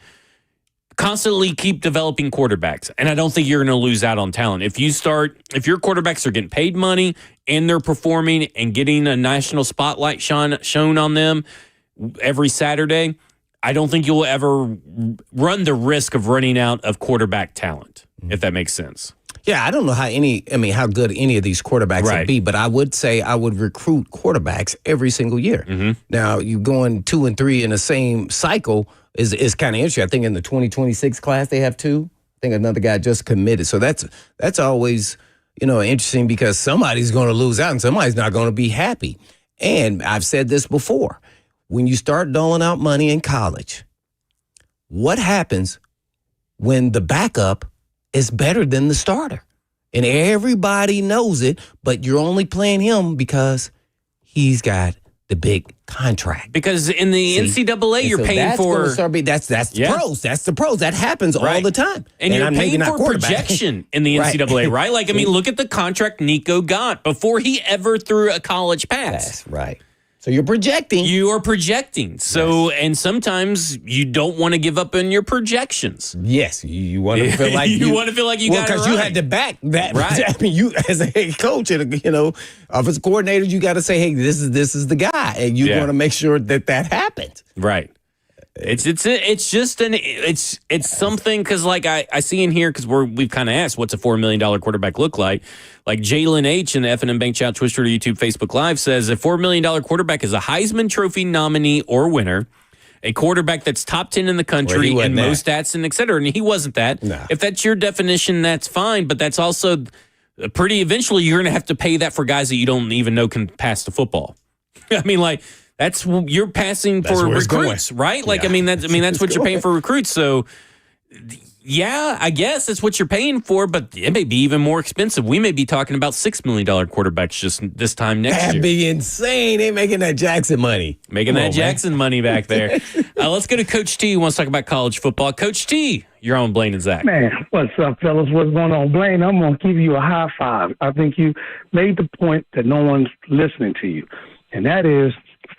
B: Constantly keep developing quarterbacks, and I don't think you're going to lose out on talent. If your quarterbacks are getting paid money and they're performing and getting a national spotlight shown on them every Saturday, I don't think you'll ever run the risk of running out of quarterback talent, if that makes sense.
C: Yeah, I don't know how good any of these quarterbacks
B: Right.
C: would be, but I would say I would recruit quarterbacks every single year.
B: Mm-hmm.
C: Now, you going 2 and 3 in the same cycle is kind of interesting. I think in the 2026 class they have 2. I think another guy just committed. So that's always, interesting because somebody's going to lose out and somebody's not going to be happy. And I've said this before. When you start doling out money in college, what happens when the backup is better than the starter? And everybody knows it, but you're only playing him because he's got the big contract.
B: Because in the NCAA, you're paying for...
C: That's the pros. That's the pros. That happens all the time.
B: And you're paying for projection in the NCAA, right? Like, I mean, look at the contract Nico got before he ever threw a college pass.
C: That's right. So you're projecting.
B: You are projecting. So, and sometimes you don't want to give up on your projections.
C: Yes, you want to feel like
B: you want to feel like you got it right.
C: Because you had to back that.
B: Right.
C: I mean, you as a head coach and offensive coordinator, you got to say, hey, this is the guy, and you want to make sure that happens.
B: Right. It's something because like I see in here because we've kind of asked what's a $4 million quarterback look like. Like Jalen H in the F&M Bank Chat, Twitter, YouTube, Facebook Live says a $4 million quarterback is a Heisman Trophy nominee or winner, a quarterback that's top 10 in the country in most stats and et cetera. And he wasn't that.
C: No.
B: If that's your definition, that's fine. But that's also eventually you're going to have to pay that for guys that you don't even know can pass the football. I mean, like. You're passing for recruits, right? Like, yeah. That's what you're paying for recruits. So, yeah, I guess that's what you're paying for, but it may be even more expensive. We may be talking about $6 million quarterbacks just this time next year.
C: That'd be insane. They're making that Jackson money.
B: Jackson money back there. Let's go to Coach T, who wants to talk about college football. Coach T, you're on Blaine and Zach.
G: Man, what's up, fellas? What's going on? Blaine, I'm going to give you a high five. I think you made the point that no one's listening to you, and that is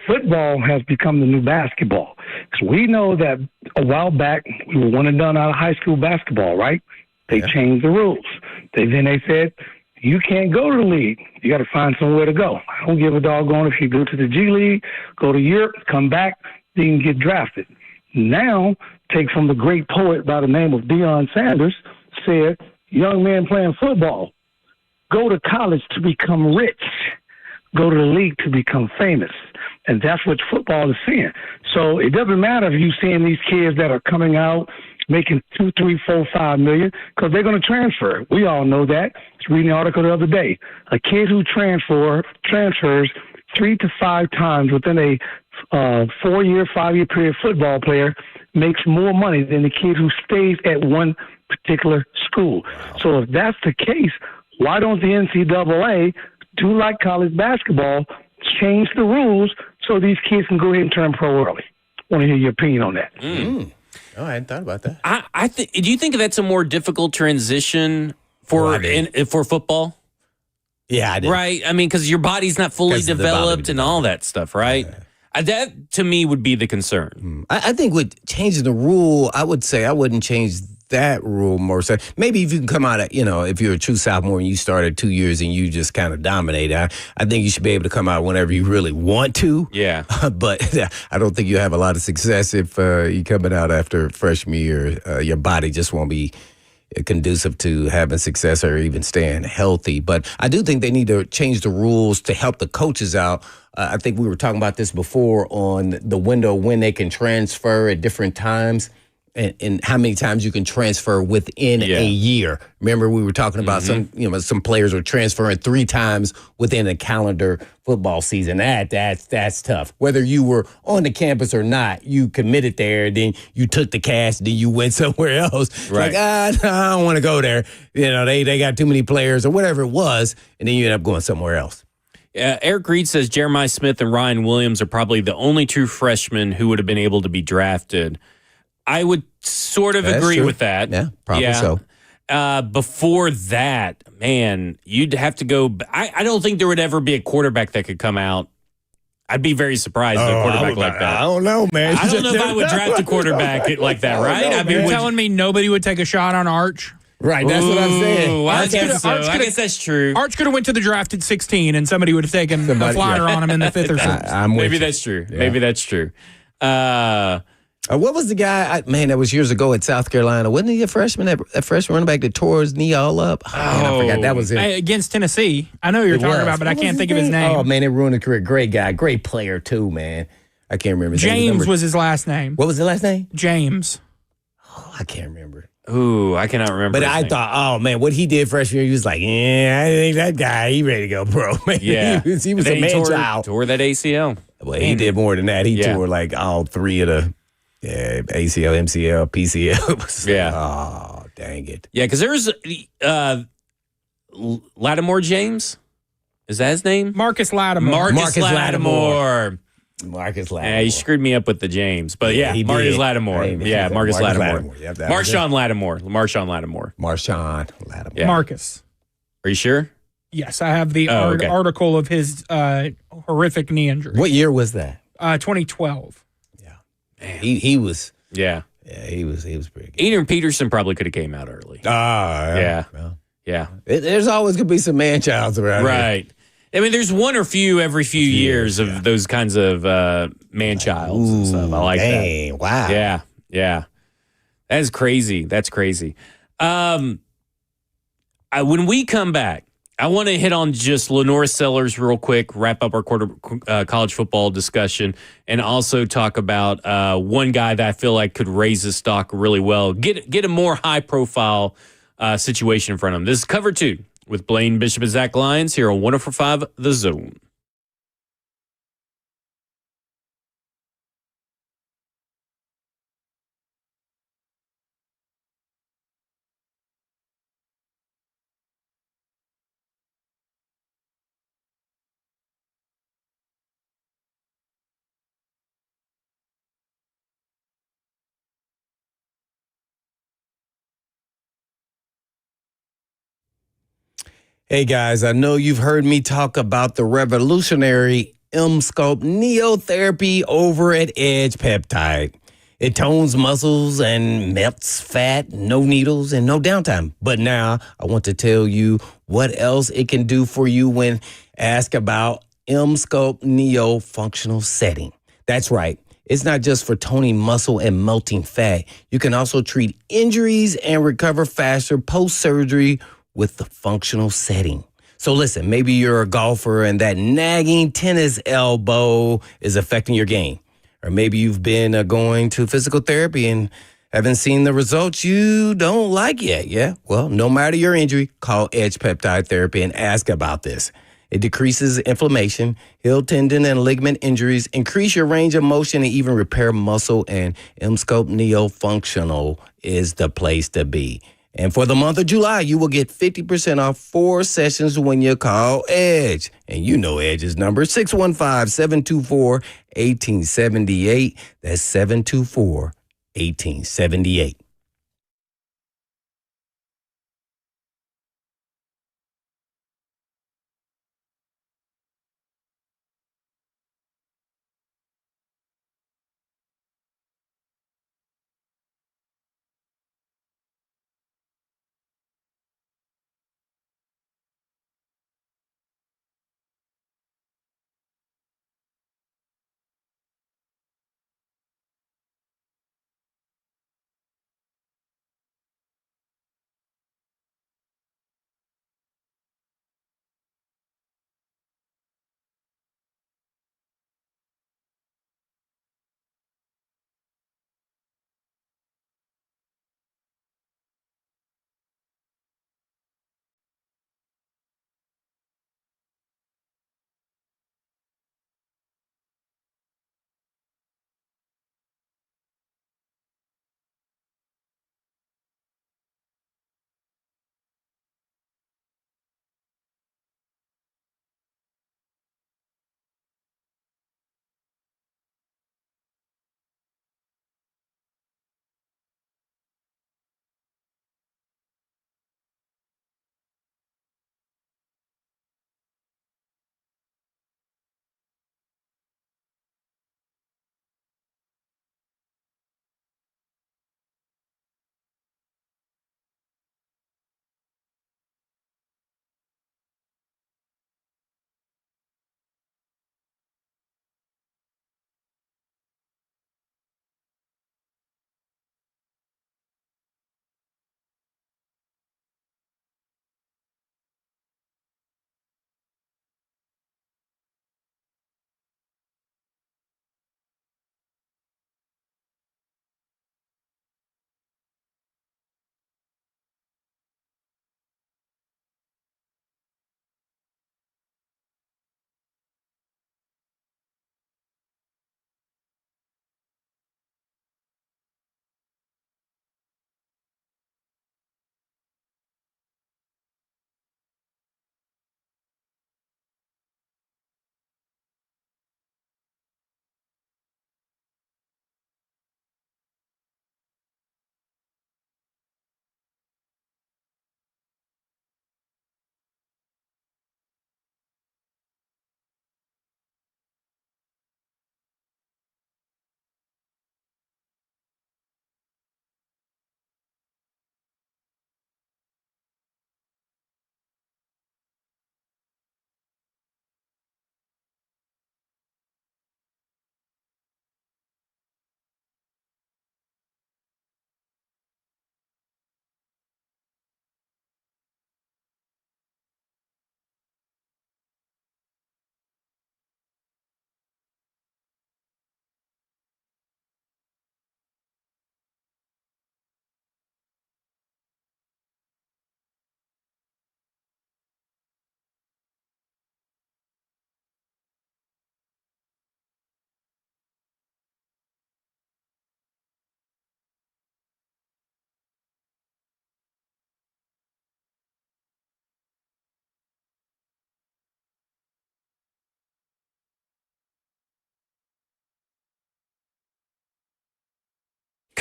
G: football has become the new basketball. Because we know that a while back, we were one and done out of high school basketball, right? They changed the rules. Then they said, you can't go to the league. You got to find somewhere to go. I don't give a doggone if you go to the G League, go to Europe, come back, then you can get drafted. Now, take from the great poet by the name of Deion Sanders, said, young man playing football, go to college to become rich. Go to the league to become famous. And that's what football is seeing. So it doesn't matter if you're seeing these kids that are coming out making $2, $3, $4, $5 million, because they're going to transfer. We all know that. I was reading an article the other day. A kid who transfers 3 to 5 times within a 4-year, 5-year period football player makes more money than the kid who stays at one particular school. So if that's the case, why don't the NCAA do like college basketball, change the rules so these kids can go ahead and turn pro early? I want to hear your opinion on that.
C: Oh, I hadn't thought about that.
B: Do you think that's a more difficult transition for football?
C: Yeah, I do.
B: Right? I mean, because your body's not fully developed and all that stuff, right? Yeah. That, to me, would be the concern.
C: I think with changing the rule, I would say I wouldn't change that rule more so. Maybe if you can come out of, if you're a true sophomore and you started 2 years and you just kind of dominate, I think you should be able to come out whenever you really want to.
B: Yeah.
C: But I don't think you'll have a lot of success if you're coming out after freshman year. Your body just won't be conducive to having success or even staying healthy. But I do think they need to change the rules to help the coaches out. I think we were talking about this before on the window when they can transfer at different times. and how many times you can transfer within a year. Remember, we were talking about some players are transferring 3 times within a calendar football season. That's tough. Whether you were on the campus or not, you committed there, then you took the cash, then you went somewhere else.
B: Right.
C: Like, no, I don't want to go there. They got too many players or whatever it was, and then you end up going somewhere else.
B: Eric Reed says Jeremiah Smith and Ryan Williams are probably the only 2 freshmen who would have been able to be drafted. I would sort of agree with that.
C: Yeah, probably so.
B: Before that, man, you'd have to go. I don't think there would ever be a quarterback that could come out. I'd be very surprised at a quarterback like that.
C: I don't know, man.
B: I don't know if I would draft a quarterback like that, right?
A: You're telling me nobody would take a shot on Arch?
C: Right, that's what I'm saying.
B: I guess that's true.
A: Arch could have went to the draft at 16, and somebody would have taken a flyer on him in the 5th or 6th.
B: Maybe that's true. Yeah. Maybe that's true.
C: What was the guy? That was years ago at South Carolina. Wasn't he a freshman? A freshman running back that tore his knee all up. I forgot. That was it.
A: Against Tennessee. I know who you're talking about, but I can't think of his name.
C: Oh man, it ruined his career. Great guy, great player too, man. I can't remember his name.
A: James was his last name.
C: What was his last name?
A: James.
C: Oh, I can't remember.
B: Ooh, I cannot remember.
C: But I thought, oh man, what he did freshman year, he was like, I think that guy, he ready to go pro. Man.
B: Yeah,
C: he was a man child.
B: Tore that ACL.
C: Well, he did more than that. He tore like all 3 of the ACL, MCL, PCL.
B: Yeah.
C: Oh, dang it.
B: Yeah, because there's Lattimore James. Is that his name?
A: Marcus Lattimore.
B: Marcus Lattimore.
C: Yeah,
B: he screwed me up with the James. But Marcus Lattimore. Yeah, Marcus Lattimore. Marshawn Lattimore.
C: Yeah.
A: Marcus.
B: Are you sure?
A: Yes, I have the article of his horrific knee injury.
C: What year was that?
A: 2012.
C: Yeah. Man. He was.
B: Yeah.
C: Yeah, he was pretty good.
B: Adrian Peterson probably could have came out early.
C: Yeah. There's always going to be some man-childs around here.
B: Right. I mean, there's one or few every few years of those kinds of man-childs and stuff. I like that.
C: Wow.
B: Yeah. That is crazy. That's crazy. When we come back, I want to hit on just Lenore Sellers real quick, wrap up our college football discussion, and also talk about one guy that I feel like could raise his stock really well, get a more high-profile situation in front of him. This is Cover 2 with Blaine Bishop and Zach Lyons here on 104.5 The Zone.
C: Hey guys, I know you've heard me talk about the revolutionary M-Sculpt Neotherapy over at Edge Peptide. It tones muscles and melts fat, no needles and no downtime. But now I want to tell you what else it can do for you when asked about M-Sculpt Neo functional setting. That's right. It's not just for toning muscle and melting fat. You can also treat injuries and recover faster post-surgery with the functional setting. So listen, maybe you're a golfer and that nagging tennis elbow is affecting your game. Or maybe you've been going to physical therapy and haven't seen the results you don't like yet. Yeah? Well, no matter your injury, call Edge Peptide Therapy and ask about this. It decreases inflammation, heal tendon and ligament injuries, increase your range of motion, and even repair muscle. And M-Sculpt Neo Functional is the place to be. And for the month of July, you will get 50% off 4 sessions when you call Edge. And you know Edge's number, 615-724-1878. That's 724-1878.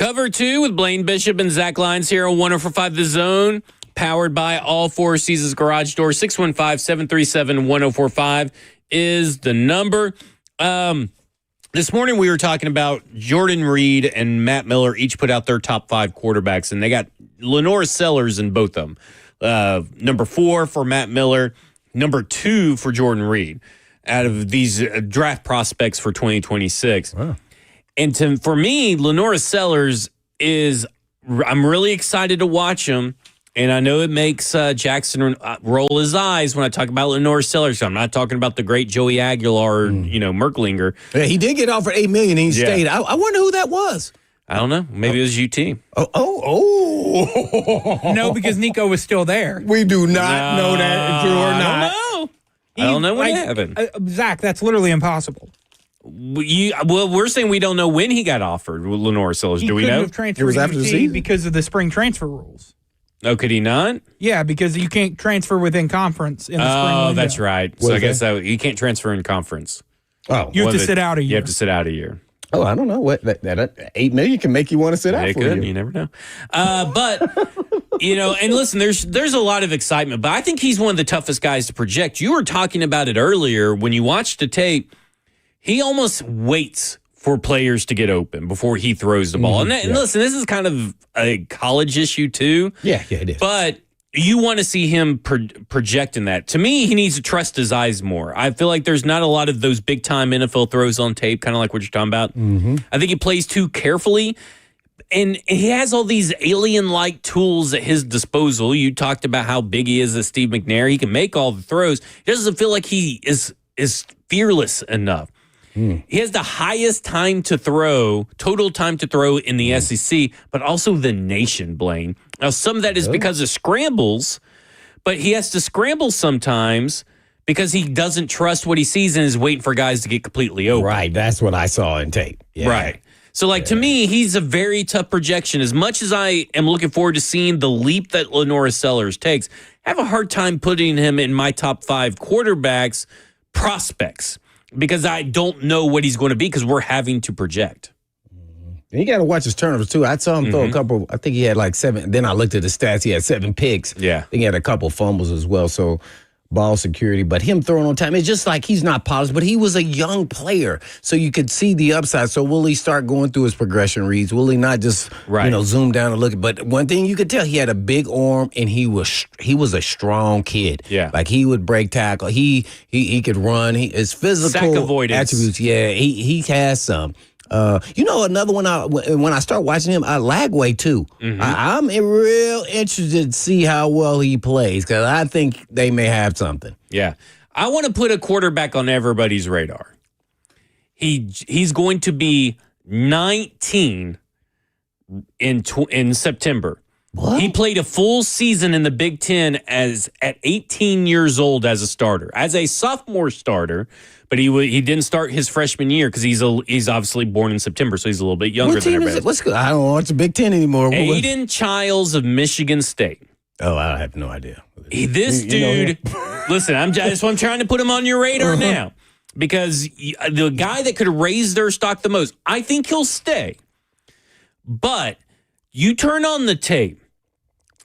B: Cover 2 with Blaine Bishop and Zach Lyons here on 104.5 The Zone, powered by All Four Seasons Garage Door. 615-737-1045 is the number. This morning we were talking about Jordan Reed and Matt Miller each put out their top 5 quarterbacks, and they got Lenore Sellers in both of them. Number 4 for Matt Miller, number 2 for Jordan Reed out of these draft prospects for 2026.
C: Wow.
B: And for me, Lenore Sellers I'm really excited to watch him. And I know it makes Jackson roll his eyes when I talk about Lenore Sellers. So I'm not talking about the great Joey Aguilar or, Merklinger.
C: Yeah, he did get offered $8 million and he stayed. I wonder who that was.
B: I don't know. Maybe it was UT.
A: No, because Nico was still there.
C: We do not know that if you or not.
B: I don't know what happened.
A: Zach, that's literally impossible.
B: We're saying we don't know when he got offered with Lenore Sellers. Do we know?
A: He couldn't have transferred to UT because of the spring transfer rules.
B: Oh, could he not?
A: Yeah, because you can't transfer within conference in the spring window.
B: Oh, that's right. So I guess you can't transfer in conference.
C: Oh,
A: you have to sit out a year.
B: You have to sit out a year.
C: Oh, I don't know what that $8 million can make you want to sit out for a year.
B: You never know. But and listen, there's a lot of excitement, but I think he's one of the toughest guys to project. You were talking about it earlier when you watched the tape. He almost waits for players to get open before he throws the ball. And listen, this is kind of a college issue too.
C: Yeah, it is.
B: But you want to see him projecting that. To me, he needs to trust his eyes more. I feel like there's not a lot of those big-time NFL throws on tape, kind of like what you're talking about. Mm-hmm. I think he plays too carefully, and he has all these alien-like tools at his disposal. You talked about how big he is as Steve McNair. He can make all the throws. He doesn't feel like he is fearless enough. He has the highest total time to throw in the SEC, but also the nation, Blaine. Now, some of that is because of scrambles, but he has to scramble sometimes because he doesn't trust what he sees and is waiting for guys to get completely open.
C: Right, that's what I saw in tape. Yeah.
B: Right. So, to me, he's a very tough projection. As much as I am looking forward to seeing the leap that Lenore Sellers takes, I have a hard time putting him in my top 5 quarterbacks prospects. Because I don't know what he's going to be because we're having to project.
C: And you got to watch his turnovers, too. I saw him throw a couple. I think he had like 7. Then I looked at the stats. He had 7 picks.
B: Yeah.
C: I think he had a couple fumbles as well. So ball security. But him throwing on time, it's just like he's not polished, but he was a young player. So you could see the upside. So will he start going through his progression reads? Will he not just, zoom down and look? But one thing you could tell, he had a big arm and he was a strong kid.
B: Yeah.
C: Like he would break tackle. He could run. His physical
B: sack avoidance
C: attributes. Yeah, he has some. Another one, when I start watching him, Lagway, too. Mm-hmm. I'm real interested to see how well he plays because I think they may have something.
B: Yeah. I want to put a quarterback on everybody's radar. He's going to be 19 in September.
C: What?
B: He played a full season in the Big Ten at 18 years old as a starter, as a sophomore starter. But he didn't start his freshman year because he's obviously born in September, so he's a little bit younger than everybody else.
C: I don't watch the Big Ten anymore.
B: Aiden Childs of Michigan State.
C: Oh, I have no idea.
B: This dude, listen, that's why I'm trying to put him on your radar now because the guy that could raise their stock the most, I think he'll stay. But you turn on the tape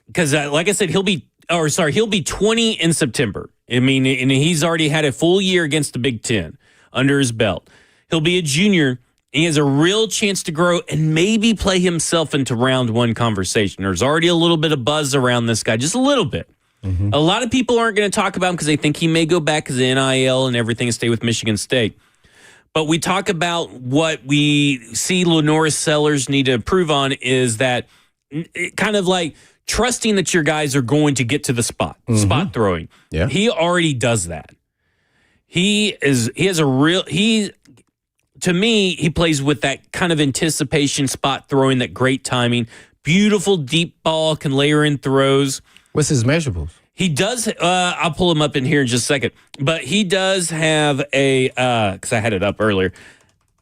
B: because, like I said, he'll be 20 in September. I mean, and he's already had a full year against the Big Ten under his belt. He'll be a junior. He has a real chance to grow and maybe play himself into round 1 conversation. There's already a little bit of buzz around this guy, just a little bit. Mm-hmm. A lot of people aren't going to talk about him because they think he may go back because of NIL and everything and stay with Michigan State. But we talk about what we see Lenore Sellers need to improve on is that kind of like trusting that your guys are going to get to the spot throwing.
C: Yeah.
B: He already does that. To me, he plays with that kind of anticipation, spot throwing, that great timing, beautiful deep ball, can layer in throws.
C: What's his measurables?
B: He does, I'll pull him up in here in just a second, but he does have because I had it up earlier,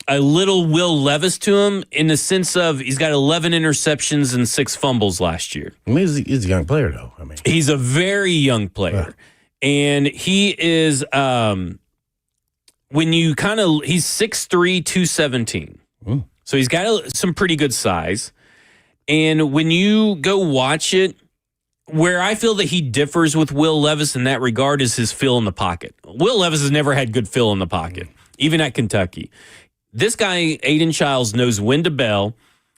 B: a little Will Levis to him in the sense of he's got 11 interceptions and 6 fumbles last year.
C: I mean, he's a young player, though.
B: He's a very young player. And he is, he's 6'3", 217. So he's got some pretty good size. And when you go watch it, where I feel that he differs with Will Levis in that regard is his feel in the pocket. Will Levis has never had good feel in the pocket, even at Kentucky. This guy, Aiden Childs, knows when to bail.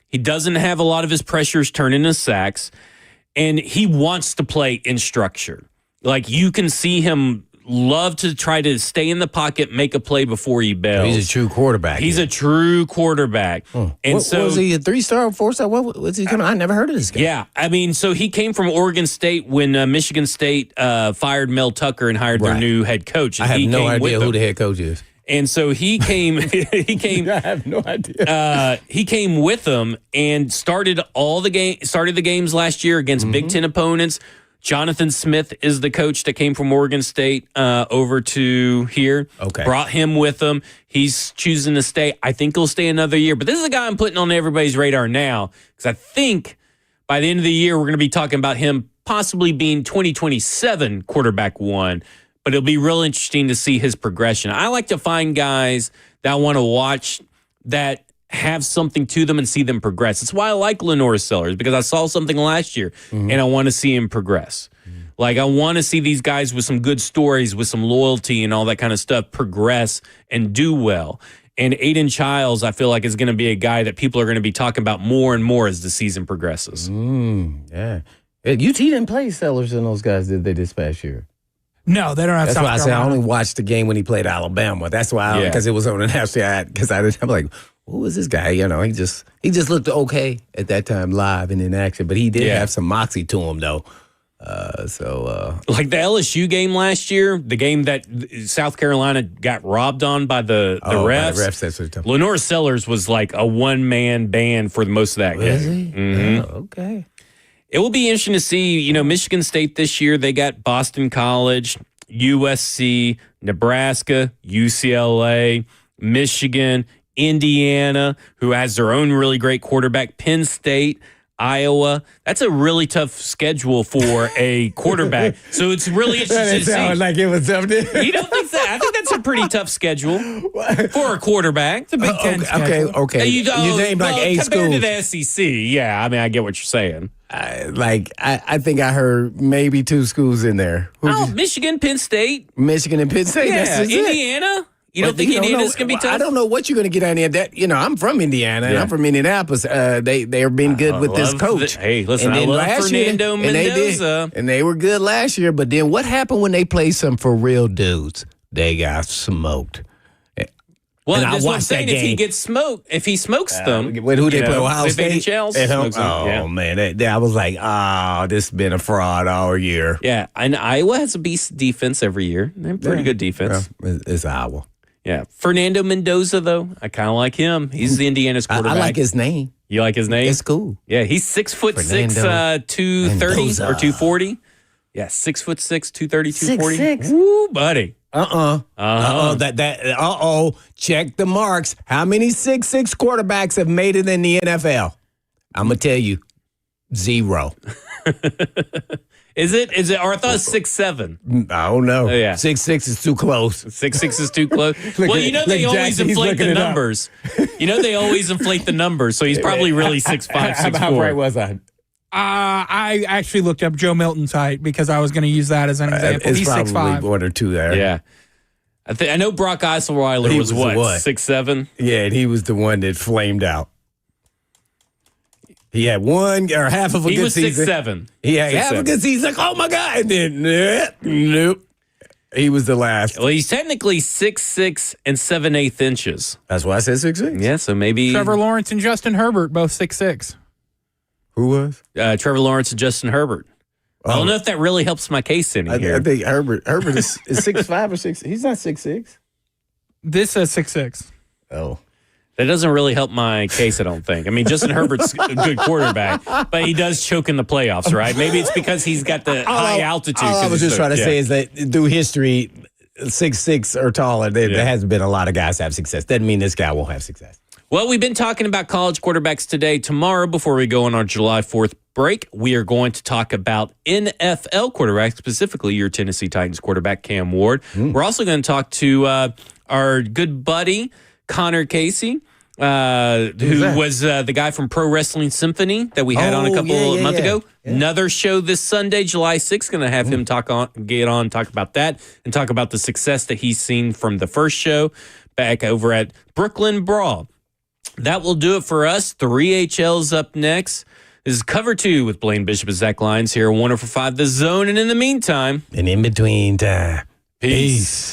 B: He doesn't have a lot of his pressures turn into sacks, and he wants to play in structure. Like, you can see him love to try to stay in the pocket, make a play before he bails.
C: He's a true quarterback.
B: He's a true quarterback. And so,
C: was he a 3-star or 4-star? What was he coming? I never heard of this guy.
B: Yeah, I mean, so he came from Oregon State when Michigan State fired Mel Tucker and hired their new head coach. And
C: I have no idea who the head coach is.
B: And so he came.
C: I have no idea.
B: He came with them and started the games last year against Big Ten opponents. Jonathan Smith is the coach that came from Oregon State over to here.
C: Okay.
B: Brought him with him. He's choosing to stay. I think he'll stay another year. But this is a guy I'm putting on everybody's radar now because I think by the end of the year, we're going to be talking about him possibly being 2027 quarterback one. But it'll be real interesting to see his progression. I like to find guys that I want to watch that have something to them and see them progress. That's why I like Lenore Sellers, because I saw something last year and I want to see him progress. Like, I want to see these guys with some good stories, with some loyalty and all that kind of stuff progress and do well. And Aiden Childs, I feel like, is going to be a guy that people are going to be talking about more and more as the season progresses.
C: Yeah. UT didn't play Sellers and those guys, did they, this past year?
A: No, they don't have
C: That's
A: South
C: why I said I
A: Carolina.
C: only watched the game when he played Alabama. That's why, because it was on the national. Because I'm like, who is this guy? You know, he just looked okay at that time live and in action, but he did have some moxie to him though.
B: Like the LSU game last year, the game that South Carolina got robbed on by the refs.
C: By the refs, that's what you're talking about.
B: Lenore Sellers was like a one-man band for most of that game.
C: He? Oh, okay.
B: It will be interesting to see, Michigan State this year, they got Boston College, USC, Nebraska, UCLA, Michigan, Indiana, who has their own really great quarterback, Penn State, Iowa. That's a really tough schedule for a quarterback. So it's really interesting to see.
C: Sounded like it was something.
B: You don't think that? I think that's a pretty tough schedule for a quarterback. It's a
A: Big Ten schedule.
C: Okay. You named like 8 schools.
B: Compared to the SEC, yeah. I mean, I get what you're saying.
C: I think I heard maybe 2 schools in there.
B: Michigan, Penn State.
C: Michigan and Penn State.
B: Yeah,
C: that's
B: Indiana. You don't think Indiana's going to be tough?
C: I don't know what you're going to get out of that. I'm from Indiana and I'm from Indianapolis. They are being good with this coach.
B: Hey, listen, I love Fernando Mendoza.
C: And they were good last year. But then what happened when they played some for real dudes? They got smoked.
B: Well,
C: and
B: that's what I'm saying. If he gets smoked, if he smokes them.
C: Who they play? Ohio State?
B: Man.
C: I was like, this has been a fraud all year.
B: Yeah, and Iowa has a beast defense every year. They have pretty good defense.
C: Yeah, it's Iowa.
B: Yeah. Fernando Mendoza, though, I kind of like him. He's the Indiana's quarterback.
C: I like his name.
B: You like his name?
C: It's cool.
B: Yeah, he's 6'6", 230
C: Mendoza.
B: or 240. Yeah, 6'6", 230, 240.
C: 6'6".
B: Woo, buddy.
C: Check the marks. How many 6'6" quarterbacks have made it in the NFL? I'm gonna tell you, 0.
B: Is it? Or I thought it's 6'7".
C: I don't know.
B: Yeah.
C: 6'6" is too close.
B: 6'6" is too close. Well, they always inflate the numbers. They always inflate the numbers. So he's probably really 6'5", 6'4".
C: How right was I?
A: I actually looked up Joe Milton's height because I was going to use that as an example.
C: It's
A: He's
C: probably
A: 6'5".
C: 1 or 2 there.
B: Yeah. I know Brock Osweiler was what? 6'7"?
C: Yeah, and he was the one that flamed out. He had one or half of a good season.
B: He was 6'7".
C: He had half a good season. Like, oh my God. And then, nope. He was the last.
B: Well, he's technically 6'6" and 7/8 inches.
C: That's why I said 6'6".
B: Yeah, so maybe.
A: Trevor Lawrence and Justin Herbert, both 6'6".
C: Who was?
B: Trevor Lawrence and Justin Herbert. I don't know if that really helps my case any here.
C: I think Herbert is 6'5" or 6. He's not 6'6".
A: This says 6'6".
C: Oh.
B: That doesn't really help my case, I don't think. I mean, Justin Herbert's a good quarterback, but he does choke in the playoffs, right? Maybe it's because he's got the high altitude.
C: All I was just trying to say is that through history, 6'6" or taller, there hasn't been a lot of guys that have success. Doesn't mean this guy won't have success.
B: Well, we've been talking about college quarterbacks today. Tomorrow, before we go on our July 4th break, we are going to talk about NFL quarterbacks, specifically your Tennessee Titans quarterback, Cam Ward. We're also going to talk to our good buddy, Connor Casey, who was the guy from Pro Wrestling Symphony that we had on a couple months ago. Yeah. Another show this Sunday, July 6th. Going to have him talk about that, and talk about the success that he's seen from the first show back over at Brooklyn Brawl. That will do it for us. 3HL's up next. This is Cover 2 with Blaine Bishop and Zach Lyons here. 104.5 The Zone. And in the meantime,
C: and in between time,
B: peace.